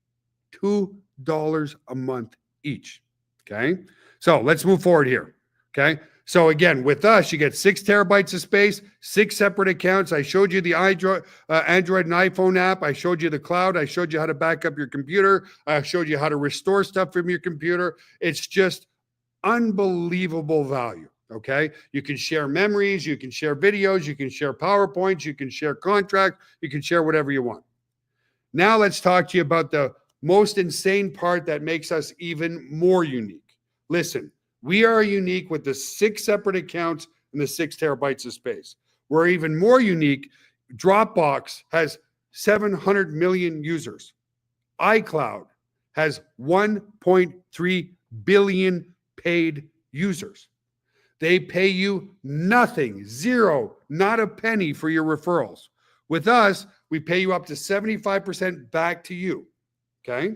$2 a month each. Okay. So let's move forward here. Okay. So again, with us, you get 6 terabytes of space, 6 separate accounts. I showed you the Android and iPhone app. I showed you the cloud. I showed you how to back up your computer. I showed you how to restore stuff from your computer. It's just unbelievable value. Okay. You can share memories. You can share videos. You can share PowerPoints. You can share contracts. You can share whatever you want. Now let's talk to you about the most insane part that makes us even more unique. Listen, we are unique with the 6 separate accounts and the 6 terabytes of space. We're even more unique. Dropbox has 700 million users. iCloud has 1.3 billion paid users. They pay you nothing, zero, not a penny for your referrals. With us, we pay you up to 75% back to you. Okay.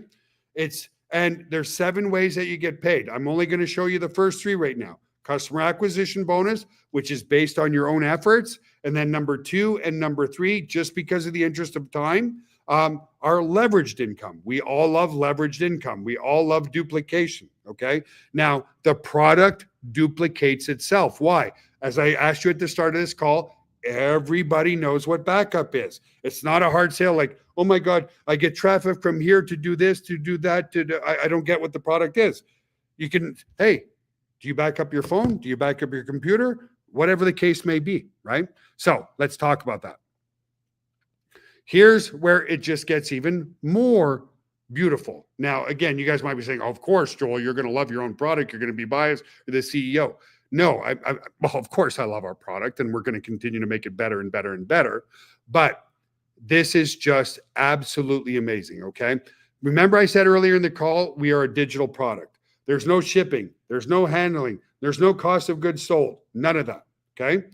And there's 7 ways that you get paid. I'm only going to show you the first 3 right now. Customer acquisition bonus, which is based on your own efforts. And then number 2 and number 3, just because of the interest of time, are leveraged income. We all love leveraged income. We all love duplication. Okay. Now the product duplicates itself. Why? As I asked you at the start of this call, everybody knows what backup is. It's not a hard sale like, oh my God, I get traffic from here to do this, to do that. I don't get what the product is. You can, hey, do you back up your phone? Do you back up your computer? Whatever the case may be, right? So let's talk about that. Here's where it just gets even more beautiful. Now, again, you guys might be saying, oh, of course, Joel, you're going to love your own product. You're going to be biased. You're the CEO. No, well, of course I love our product and we're going to continue to make it better and better and better. But this is just absolutely amazing. Okay. Remember I said earlier in the call, we are a digital product. There's no shipping. There's no handling. There's no cost of goods sold. None of that. Okay.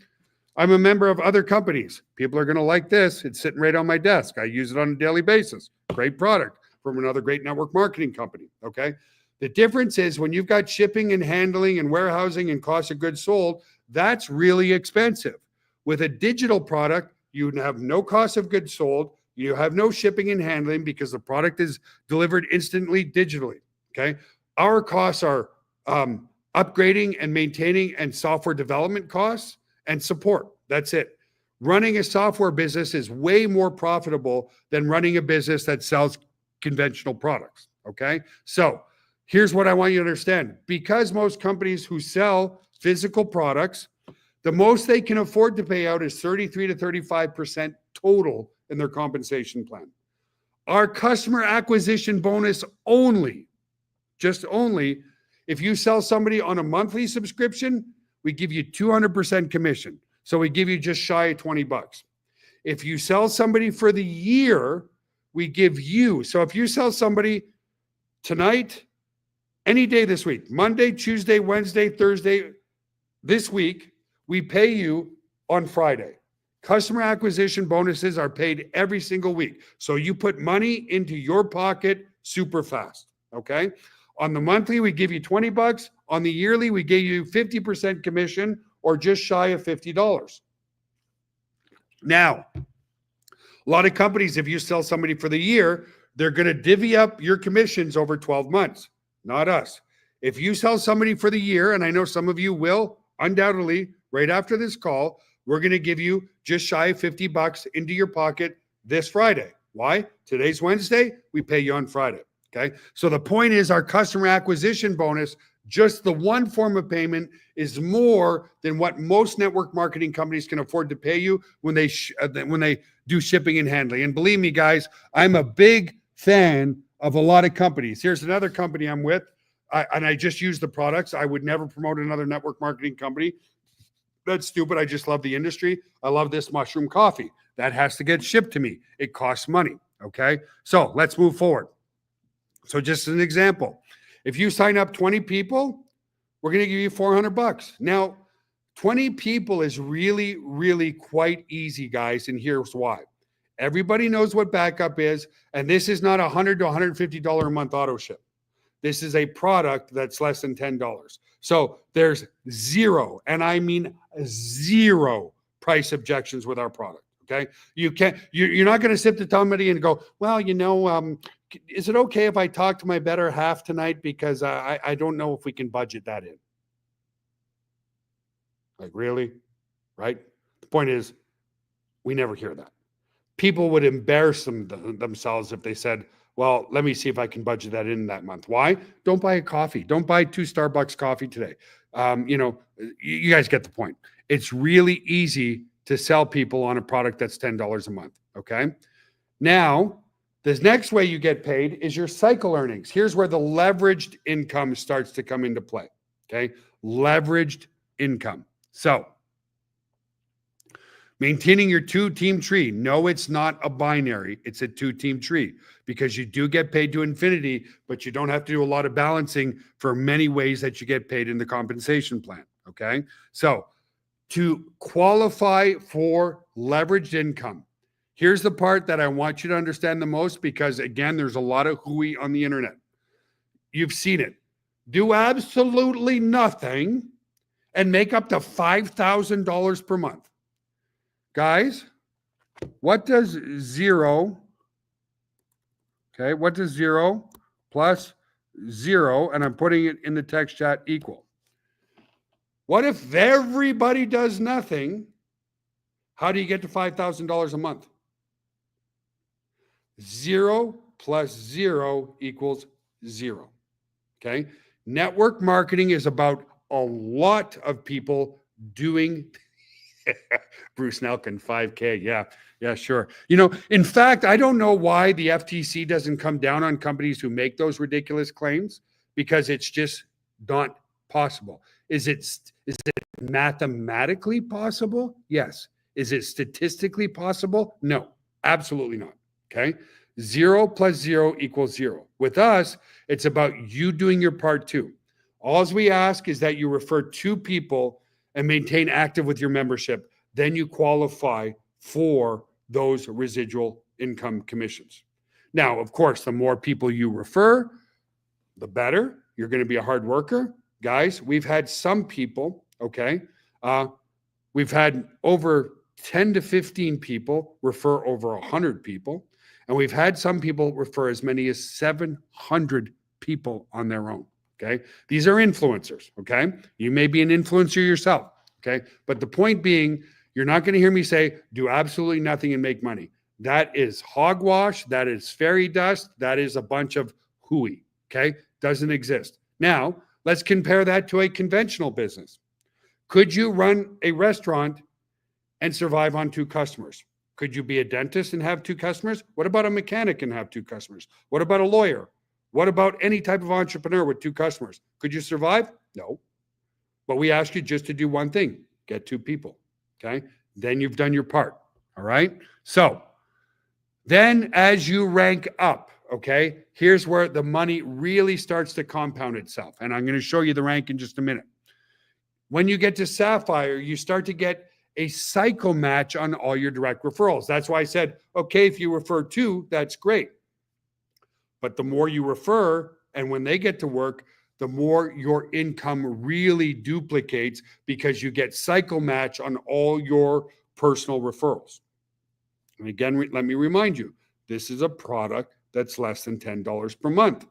I'm a member of other companies. People are going to like this. It's sitting right on my desk. I use it on a daily basis. Great product from another great network marketing company. Okay. The difference is when you've got shipping and handling and warehousing and cost of goods sold, that's really expensive. With a digital product, you have no cost of goods sold. You have no shipping and handling because the product is delivered instantly digitally. Okay. Our costs are upgrading and maintaining and software development costs and support. That's it. Running a software business is way more profitable than running a business that sells conventional products. Okay. So here's what I want you to understand. Because most companies who sell physical products, the most they can afford to pay out is 33 to 35% total in their compensation plan. Our customer acquisition bonus only, just only, if you sell somebody on a monthly subscription, we give you 200% commission. So we give you just shy of $20. If you sell somebody for the year, we give you, so if you sell somebody tonight, any day this week, Monday, Tuesday, Wednesday, Thursday, this week, we pay you on Friday. Customer acquisition bonuses are paid every single week. So you put money into your pocket super fast, okay? On the monthly, we give you $20. On the yearly, we give you 50% commission or just shy of $50. Now, a lot of companies, if you sell somebody for the year, they're going to divvy up your commissions over 12 months. Not us. If you sell somebody for the year, and I know some of you will, undoubtedly, right after this call, we're going to give you just shy of $50 into your pocket this Friday. Why? Today's Wednesday. We pay you on Friday. Okay. So the point is our customer acquisition bonus, just the one form of payment, is more than what most network marketing companies can afford to pay you when they do shipping and handling. And believe me, guys, I'm a big fan of a lot of companies. Here's another company I'm with, and I just use the products. I would never promote another network marketing company. That's stupid. I just love the industry. I love this mushroom coffee. That has to get shipped to me. It costs money. Okay. So let's move forward. So just an example, if you sign up 20 people, we're going to give you $400. Now, 20 people is really, really quite easy, guys. And here's why. Everybody knows what backup is. And this is not $100 to $150 a month auto ship. This is a product that's less than $10. So there's zero, and I mean zero price objections with our product. Okay. You're not going to sit to somebody and go, well, is it okay if I talk to my better half tonight? Because I don't know if we can budget that in. Like, really? Right? The point is, we never hear that. People would embarrass themselves if they said, well, let me see if I can budget that in that month. Why? Don't buy a coffee. Don't buy 2 Starbucks coffee today. You guys get the point. It's really easy to sell people on a product that's $10 a month. Okay. Now, the next way you get paid is your cycle earnings. Here's where the leveraged income starts to come into play. Okay. Leveraged income. So maintaining your 2-team tree. No, it's not a binary. It's a 2-team tree because you do get paid to infinity, but you don't have to do a lot of balancing for many ways that you get paid in the compensation plan. Okay. So to qualify for leveraged income, here's the part that I want you to understand the most because, again, there's a lot of hooey on the internet. You've seen it. Do absolutely nothing and make up to $5,000 per month. Guys, what does 0 plus 0, and I'm putting it in the text chat, equal? What if everybody does nothing? How do you get to $5,000 a month? 0 plus 0 equals 0. Okay. Network marketing is about a lot of people doing Bruce Nelkin, 5K. Yeah, sure. In fact, I don't know why the FTC doesn't come down on companies who make those ridiculous claims, because it's just not possible. Is it mathematically possible? Yes. Is it statistically possible? No, absolutely not. Okay. 0 plus 0 equals 0. With us, it's about you doing your part too. All we ask is that you refer 2 people and maintain active with your membership. Then you qualify for those residual income commissions. Now, of course, the more people you refer, the better. You're going to be a hard worker. Guys, we've had some people, okay, we've had over 10 to 15 people refer over 100 people. And we've had some people refer as many as 700 people on their own. Okay. These are influencers. Okay. You may be an influencer yourself. Okay. But the point being, you're not going to hear me say, do absolutely nothing and make money. That is hogwash. That is fairy dust. That is a bunch of hooey. Okay. Doesn't exist. Now, let's compare that to a conventional business. Could you run a restaurant and survive on 2 customers? Could you be a dentist and have 2 customers? What about a mechanic and have 2 customers? What about a lawyer? What about any type of entrepreneur with 2 customers? Could you survive? No. But we ask you just to do one thing, get 2 people. Okay. Then you've done your part. All right. So then as you rank up, okay, here's where the money really starts to compound itself. And I'm going to show you the rank in just a minute. When you get to Sapphire, you start to get a cycle match on all your direct referrals. That's why I said, okay, if you refer 2, that's great. But the more you refer, And when they get to work, the more your income really duplicates because you get cycle match on all your personal referrals. And again, let me remind you, this is a product that's less than $10 per month.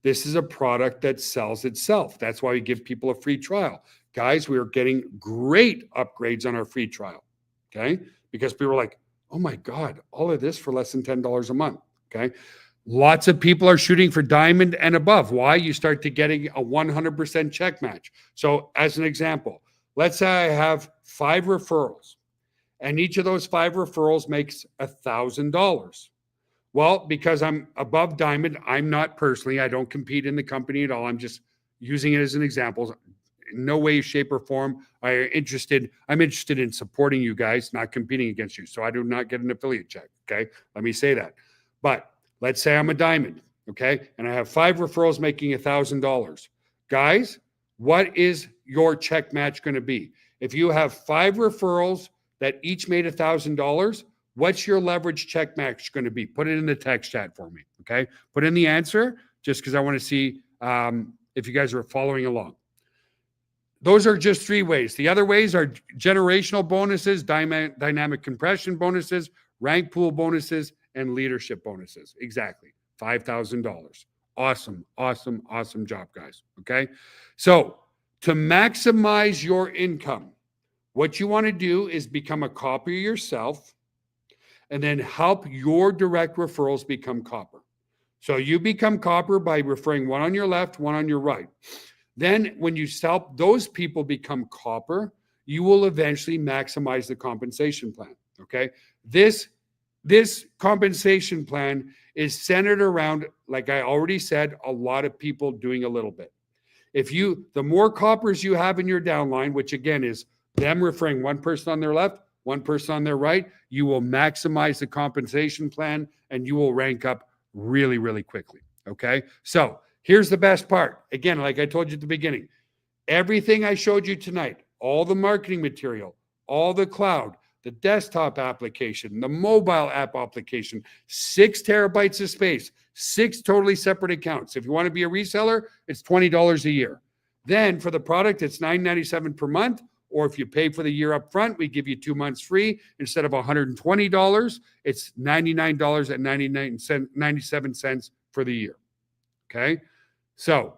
This is a product that sells itself. That's why we give people a free trial. Guys, we are getting great upgrades on our free trial, okay? Because people are like, oh my God, all of this for less than $10 a month, okay? Lots of people are shooting for diamond and above. Why? You start to getting a 100% check match. So as an example, let's say I have 5 referrals and each of those 5 referrals makes $1,000. Well, because I'm above diamond, I'm not personally, I don't compete in the company at all. I'm just using it as an example. In no way, shape, or form I'm interested in supporting you guys, not competing against you. So I do not get an affiliate check. Okay. Let me say that. But let's say I'm a diamond. Okay. And I have 5 referrals making $1,000. Guys, what is your check match going to be? If you have 5 referrals that each made $1,000, what's your leverage check match going to be? Put it in the text chat for me, okay? Put in the answer just because I want to see if you guys are following along. Those are just 3 ways. The other ways are generational bonuses, dynamic compression bonuses, rank pool bonuses, and leadership bonuses. Exactly, $5,000. Awesome, awesome, awesome job, guys, okay? So to maximize your income, what you want to do is become a copper yourself, and then help your direct referrals become copper. So you become copper by referring one on your left, one on your right. Then when you help those people become copper, you will eventually maximize the compensation plan, okay? This compensation plan is centered around, like I already said, a lot of people doing a little bit. The more coppers you have in your downline, which again is them referring one person on their left, one person on their right, you will maximize the compensation plan and you will rank up really, really quickly. Okay. So here's the best part. Again, like I told you at the beginning, everything I showed you tonight, all the marketing material, all the cloud, the desktop application, the mobile app application, 6 terabytes of space, 6 totally separate accounts. If you want to be a reseller, it's $20 a year. Then for the product, it's $9.97 per month. Or if you pay for the year up front, we give you 2 months free. Instead of $120, it's $99.97 for the year. Okay. So,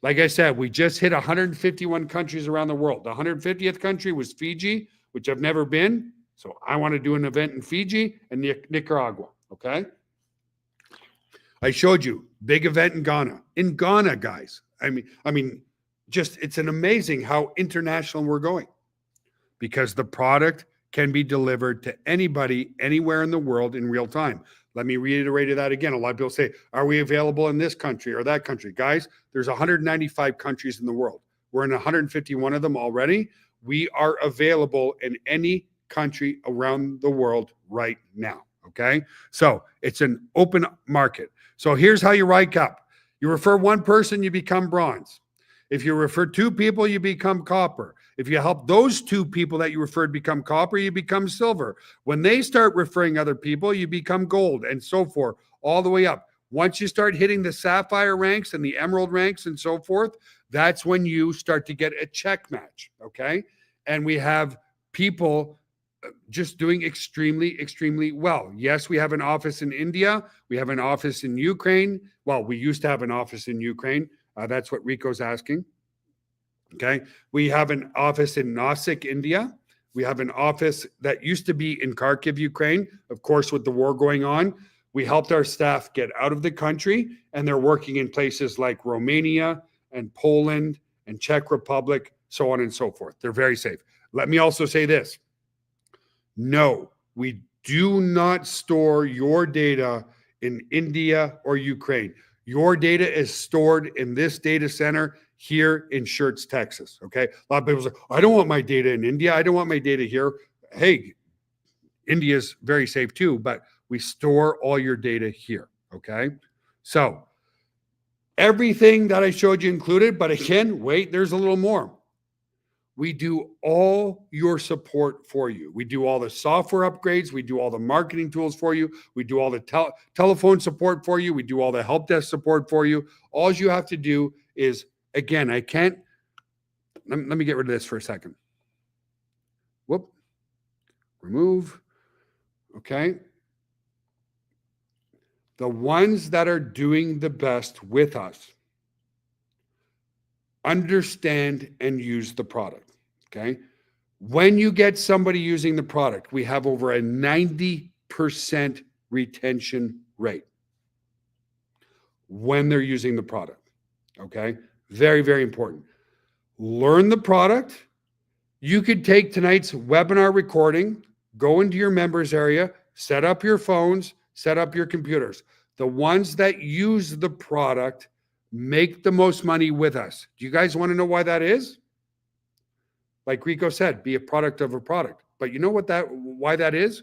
like I said, we just hit 151 countries around the world. The 150th country was Fiji, which I've never been. So I want to do an event in Fiji and Nicaragua. Okay. I showed you big event in Ghana. In Ghana, guys. I mean, just it's an amazing how international we're going because the product can be delivered to anybody anywhere in the world in real time. Let me reiterate that again. A lot of people say, are we available in this country or that country? Guys, there's 195 countries in the world. We're in 151 of them already. We are available in any country around the world right now. Okay. So it's an open market. So here's how you rank up. You refer one person, you become bronze. If you refer 2 people, you become copper. If you help those 2 people that you referred become copper, you become silver. When they start referring other people, you become gold and so forth, all the way up. Once you start hitting the sapphire ranks and the emerald ranks and so forth, that's when you start to get a check match, okay? And we have people just doing extremely, extremely well. Yes, we have an office in India. We have an office in Ukraine. Well, we used to have an office in Ukraine. That's what Rico's asking. Okay. We have an office in Nasik, India. We have an office that used to be in Kharkiv, Ukraine. Of course, with the war going on, we helped our staff get out of the country and they're working in places like Romania and Poland and Czech Republic, so on and so forth. They're very safe. Let me also say this. No, we do not store your data in India or Ukraine. Your data is stored in this data center here in Schertz, Texas. Okay. A lot of people say, I don't want my data in India. I don't want my data here. Hey, India is very safe too, but we store all your data here. Okay. So everything that I showed you included, but again, wait, there's a little more. We do all your support for you. We do all the software upgrades. We do all the marketing tools for you. We do all the telephone support for you. We do all the help desk support for you. All you have to do is, again, let me get rid of this for a second. Whoop. Remove. Okay. The ones that are doing the best with us understand and use the product. Okay. When you get somebody using the product, we have over a 90% retention rate when they're using the product. Okay. Very, very important. Learn the product. You could take tonight's webinar recording, go into your members area, set up your phones, set up your computers. The ones that use the product make the most money with us. Do you guys want to know why that is? Like Rico said, be a product of a product. But you know why that is?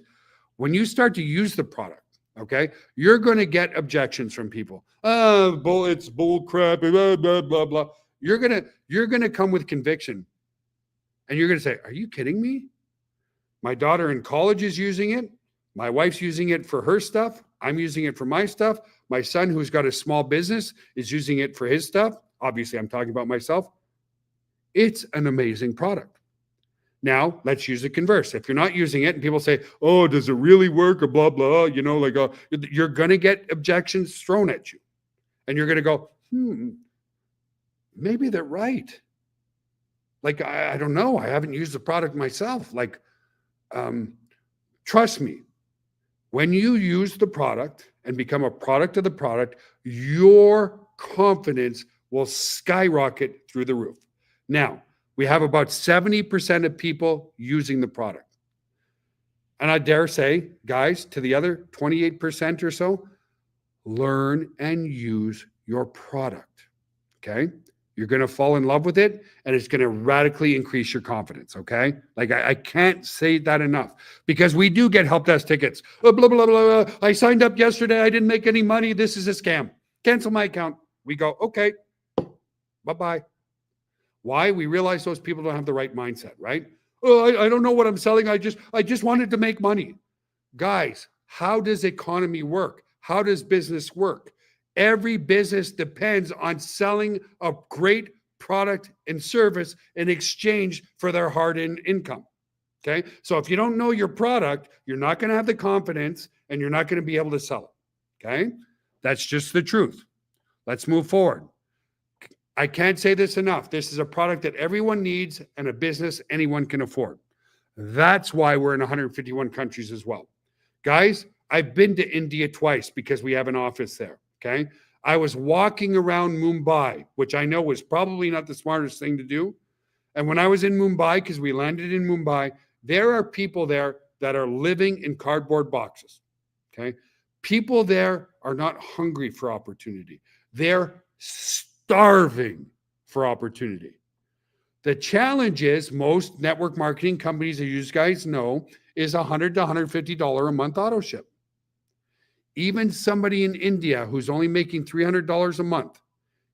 When you start to use the product, okay, you're going to get objections from people. It's bull crap, blah, blah, blah, blah. You're going to come with conviction. And you're going to say, are you kidding me? My daughter in college is using it. My wife's using it for her stuff. I'm using it for my stuff. My son, who's got a small business, is using it for his stuff. Obviously, I'm talking about myself. It's an amazing product. Now, let's use the converse. If you're not using it and people say, oh, does it really work or blah, blah, you're going to get objections thrown at you. And you're going to go, maybe they're right. Like, I don't know. I haven't used the product myself. Like, trust me, when you use the product and become a product of the product, your confidence will skyrocket through the roof. Now, we have about 70% of people using the product. And I dare say, guys, to the other 28% or so, learn and use your product, okay? You're going to fall in love with it, and it's going to radically increase your confidence, okay? Like, I can't say that enough, because we do get help desk tickets. Blah, blah, blah, blah. I signed up yesterday. I didn't make any money. This is a scam. Cancel my account. We go, okay, bye-bye. Why? We realize those people don't have the right mindset, right? Oh, I don't know what I'm selling. I just wanted to make money. Guys, how does economy work? How does business work? Every business depends on selling a great product and service in exchange for their hard-earned income. Okay? So if you don't know your product, you're not going to have the confidence and you're not going to be able to sell it. Okay? That's just the truth. Let's move forward. I can't say this enough. This is a product that everyone needs and a business anyone can afford. That's why we're in 151 countries as well. Guys, I've been to India twice because we have an office there. Okay. I was walking around Mumbai, which I know was probably not the smartest thing to do. And when I was in Mumbai, because we landed in Mumbai, there are people there that are living in cardboard boxes. Okay. People there are not hungry for opportunity. They're starving for opportunity. The challenge is most network marketing companies, as you guys know, is $100 to $150 a month auto ship. Even somebody in India who's only making $300 a month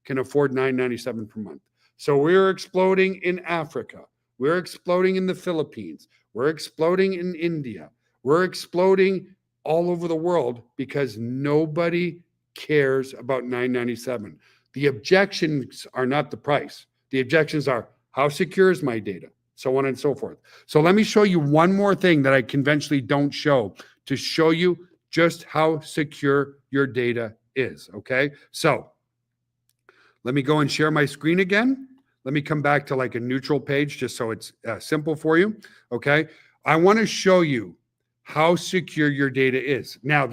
can afford $997 per month. So we're exploding in Africa. We're exploding in the Philippines. We're exploding in India. We're exploding all over the world because nobody cares about $997. The objections are not the price. The objections are, how secure is my data? So on and so forth. So let me show you one more thing that I conventionally don't show to show you just how secure your data is, okay? So let me go and share my screen again. Let me come back to like a neutral page just so it's simple for you, okay? I want to show you how secure your data is. Now,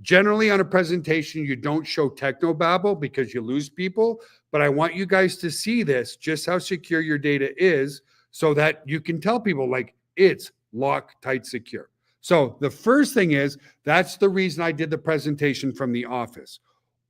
generally on a presentation, you don't show technobabble because you lose people, but I want you guys to see this, just how secure your data is, so that you can tell people like it's lock, tight, secure. So the first thing is, that's the reason I did the presentation from the office.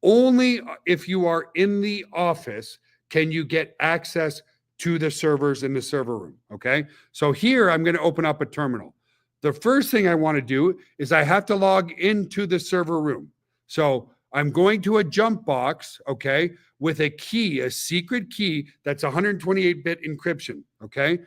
Only if you are in the office can you get access to the servers in the server room, okay? So here I'm going to open up a terminal. The first thing I want to do is I have to log into the server room. So I'm going to a jump box, okay, with a key, a secret key that's 128-bit encryption, okay?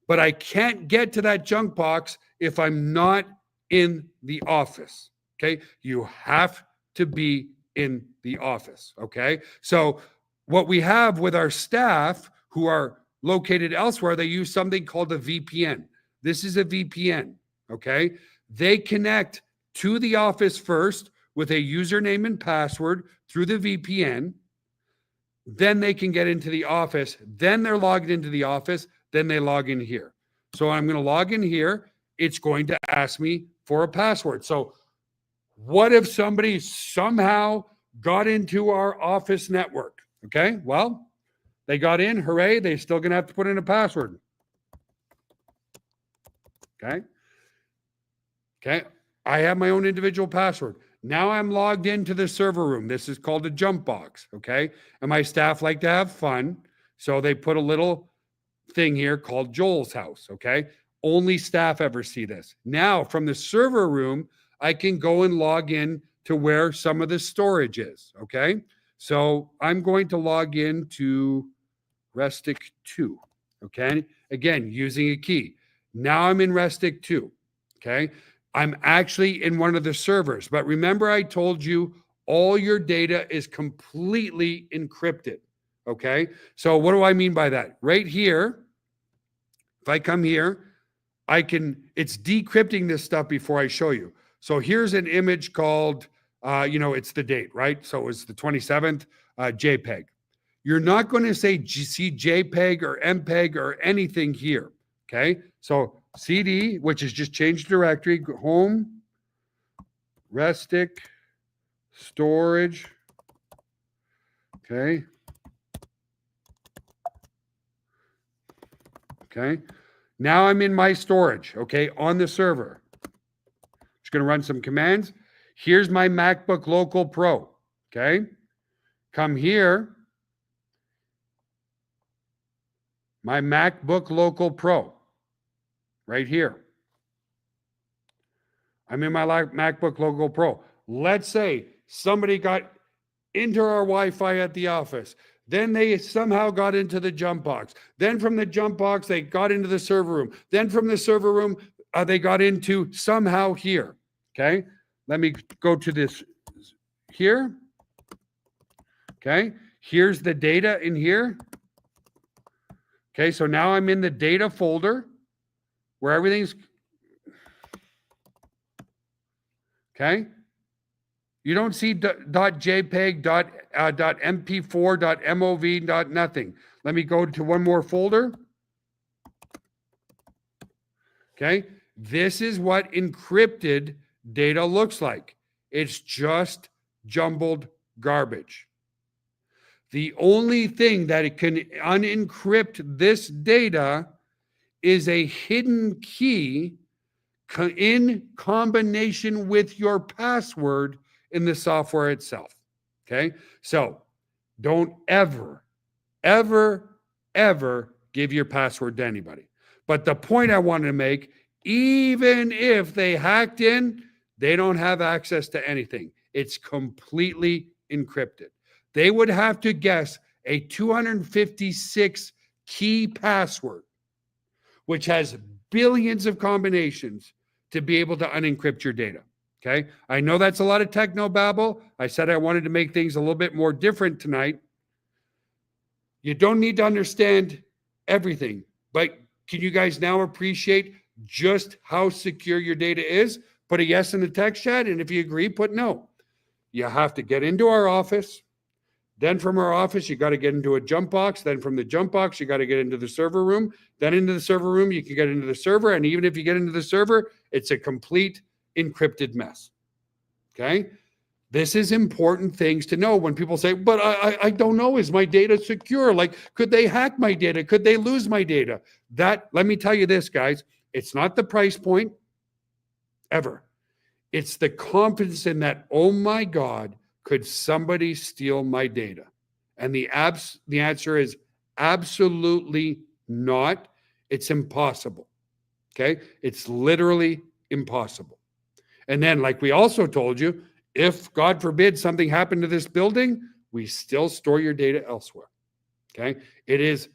But I can't get to that jump box if I'm not in the office, okay? You have to be in the office, okay? So what we have with our staff who are located elsewhere, they use something called a VPN. This is a VPN, okay? They connect to the office first with a username and password through the VPN. Then they can get into the office. Then they're logged into the office. Then they log in here. So I'm going to log in here. It's going to ask me for a password. So what if somebody somehow got into our office network? Okay, well, they got in. Hooray. They're still going to have to put in a password. Okay. Okay. I have my own individual password. Now I'm logged into the server room. This is called a jump box. Okay. And my staff like to have fun. So they put a little thing here called Joel's house. Okay. Only staff ever see this. Now from the server room, I can go and log in to where some of the storage is. Okay. So I'm going to log in to Restic 2. Okay. Again, using a key. Now I'm in Restic 2. Okay. I'm actually in one of the servers, but remember I told you all your data is completely encrypted. Okay. So what do I mean by that? Right here, if I come here, it's decrypting this stuff before I show you. So here's an image called, it's the date, right? So it was the 27th, JPEG. You're not going to see JPEG or MPEG or anything here. Okay. So CD, which is just change directory, home, Restic, storage. Okay. Okay. Now I'm in my storage, okay, on the server. Just going to run some commands. Here's my MacBook Local Pro, okay? Come here. My MacBook Local Pro, right here. I'm in my MacBook Local Pro. Let's say somebody got into our Wi-Fi at the office. Then they somehow got into the jump box. Then from the jump box, they got into the server room. Then from the server room, they got into somehow here. Okay. Let me go to this here. Okay. Here's the data in here. Okay. So now I'm in the data folder where everything's. Okay. You don't see .jpeg, .mp4, .mov, nothing. Let me go to one more folder. Okay. This is what encrypted data looks like. It's just jumbled garbage. The only thing that it can unencrypt this data is a hidden key in combination with your password in the software itself. Okay. So don't ever give your password to anybody. But the point I wanted to make, even if they hacked in, they don't have access to anything. It's completely encrypted. They would have to guess a 256 key password, which has billions of combinations to be able to unencrypt your data. Okay. I know that's a lot of techno babble. I said I wanted to make things a little bit more different tonight. You don't need to understand everything, but can you guys now appreciate just how secure your data is? Put a yes in the text chat. And if you agree, put no. You have to get into our office. Then from our office, you got to get into a jump box. Then from the jump box, you got to get into the server room. Then into the server room, you can get into the server. And even if you get into the server, it's a complete encrypted mess. Okay. This is important things to know when people say, but I don't know, is my data secure? Like, could they hack my data? Could they lose my data? Let me tell you this, guys, it's not the price point ever. It's the confidence in that, oh my God, could somebody steal my data? And the answer is absolutely not. It's impossible. Okay. It's literally impossible. And then, like we also told you, if, God forbid, something happened to this building, we still store your data elsewhere. Okay. It is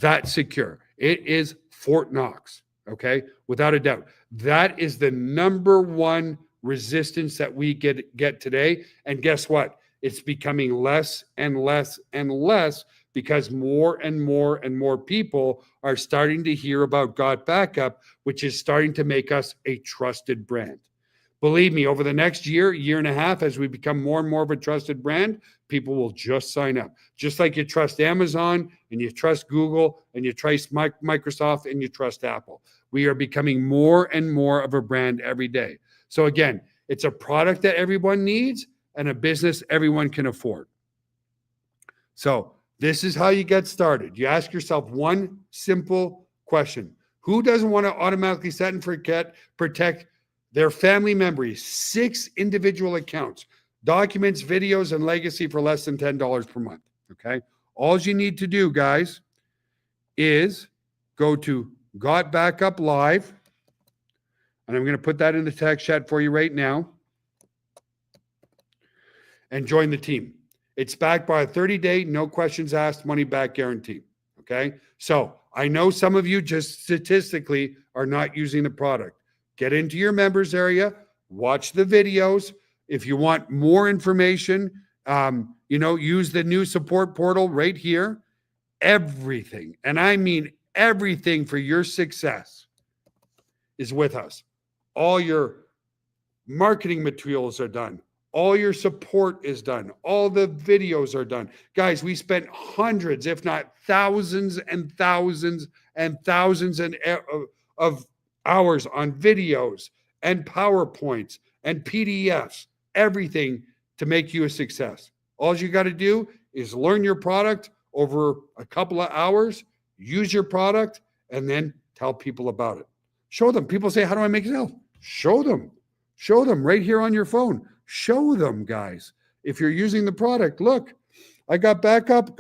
that secure. It is Fort Knox. Okay. Without a doubt. That is the number one resistance that we get today. And guess what? It's becoming less and less and less because more and more and more people are starting to hear about Got Backup, which is starting to make us a trusted brand. Believe me, over the next year, year and a half, as we become more and more of a trusted brand, people will just sign up. Just like you trust Amazon and you trust Google and you trust Microsoft and you trust Apple. We are becoming more and more of a brand every day. So again, it's a product that everyone needs and a business everyone can afford. So this is how you get started. You ask yourself one simple question. Who doesn't want to automatically set and protect their family memories? 6 individual accounts, documents, videos, and legacy for less than $10 per month. Okay. All you need to do, guys, is go to Got Backup Live. And I'm going to put that in the text chat for you right now. And join the team. It's backed by a 30-day, no questions asked, money back guarantee. Okay. So I know some of you just statistically are not using the product. Get into your members area, watch the videos. If you want more information, use the new support portal right here. Everything, and I mean everything for your success is with us. All your marketing materials are done. All your support is done. All the videos are done. Guys, we spent hundreds, if not thousands and thousands and thousands of hours on videos and PowerPoints and PDFs, everything to make you a success. All you got to do is learn your product over a couple of hours, use your product, and then tell people about it. Show them. People say, how do I make a sale? Show them. Show them right here on your phone. Show them, guys. If you're using the product, look, I got backup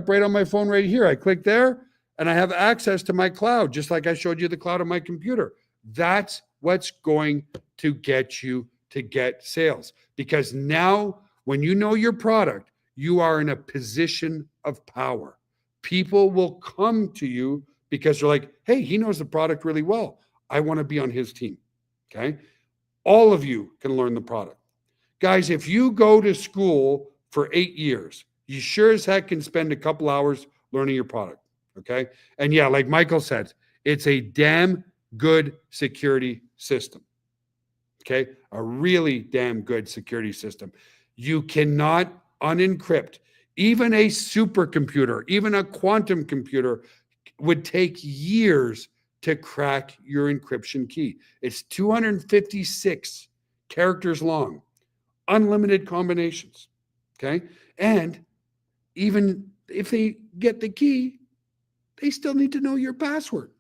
right on my phone right here. I click there and I have access to my cloud, just like I showed you the cloud on my computer. That's what's going to get you to get sales. Because now when you know your product, you are in a position of power. People will come to you because they're like, hey, he knows the product really well. I want to be on his team. Okay. All of you can learn the product. Guys, if you go to school for 8 years, you sure as heck can spend a couple hours learning your product. Okay. And yeah, like Michael said, it's a damn good security system. Okay. A really damn good security system. You cannot unencrypt. Even a supercomputer, even a quantum computer would take years to crack your encryption key. It's 256 characters long. Unlimited combinations, okay? And even if they get the key, they still need to know your password.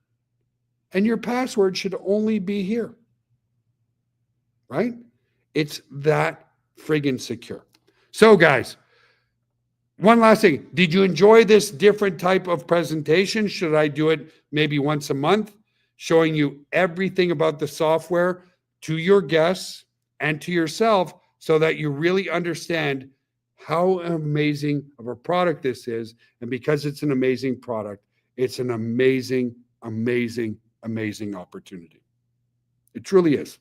And your password should only be here, right? It's that friggin' secure. So guys, one last thing. Did you enjoy this different type of presentation? Should I do it maybe once a month, showing you everything about the software to your guests and to yourself, so that you really understand how amazing of a product this is. And because it's an amazing product, it's an amazing, amazing, amazing opportunity. It truly is.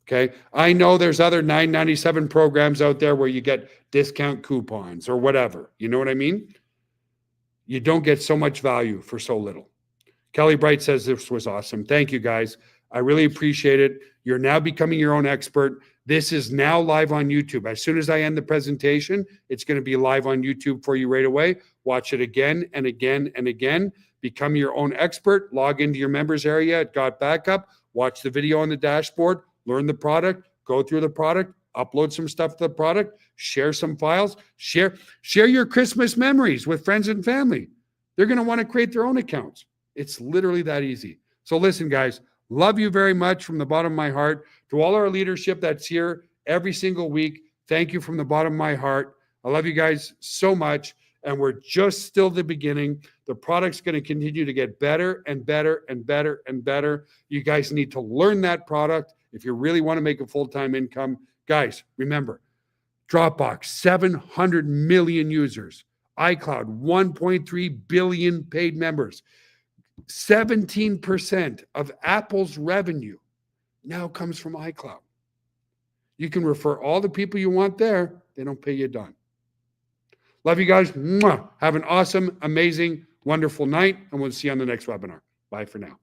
Okay. I know there's other $9.97 programs out there where you get discount coupons or whatever. You know what I mean? You don't get so much value for so little. Kelly Bright says this was awesome. Thank you, guys. I really appreciate it. You're now becoming your own expert. This is now live on YouTube. As soon as I end the presentation, it's going to be live on YouTube for you right away. Watch it again and again and again. Become your own expert. Log into your members area at Got Backup. Watch the video on the dashboard. Learn the product. Go through the product. Upload some stuff to the product. Share some files. Share your Christmas memories with friends and family. They're going to want to create their own accounts. It's literally that easy. So listen, guys. Love you very much from the bottom of my heart. To all our leadership that's here every single week, thank you from the bottom of my heart. I love you guys so much. And we're just still the beginning. The product's going to continue to get better and better and better and better. You guys need to learn that product. If you really want to make a full-time income, Guys, remember, Dropbox, 700 million users. iCloud, 1.3 billion paid members. 17% of Apple's revenue now comes from iCloud. You can refer all the people you want there. They don't pay you a dime. Love you guys. Mwah. Have an awesome, amazing, wonderful night, and we'll see you on the next webinar. Bye for now.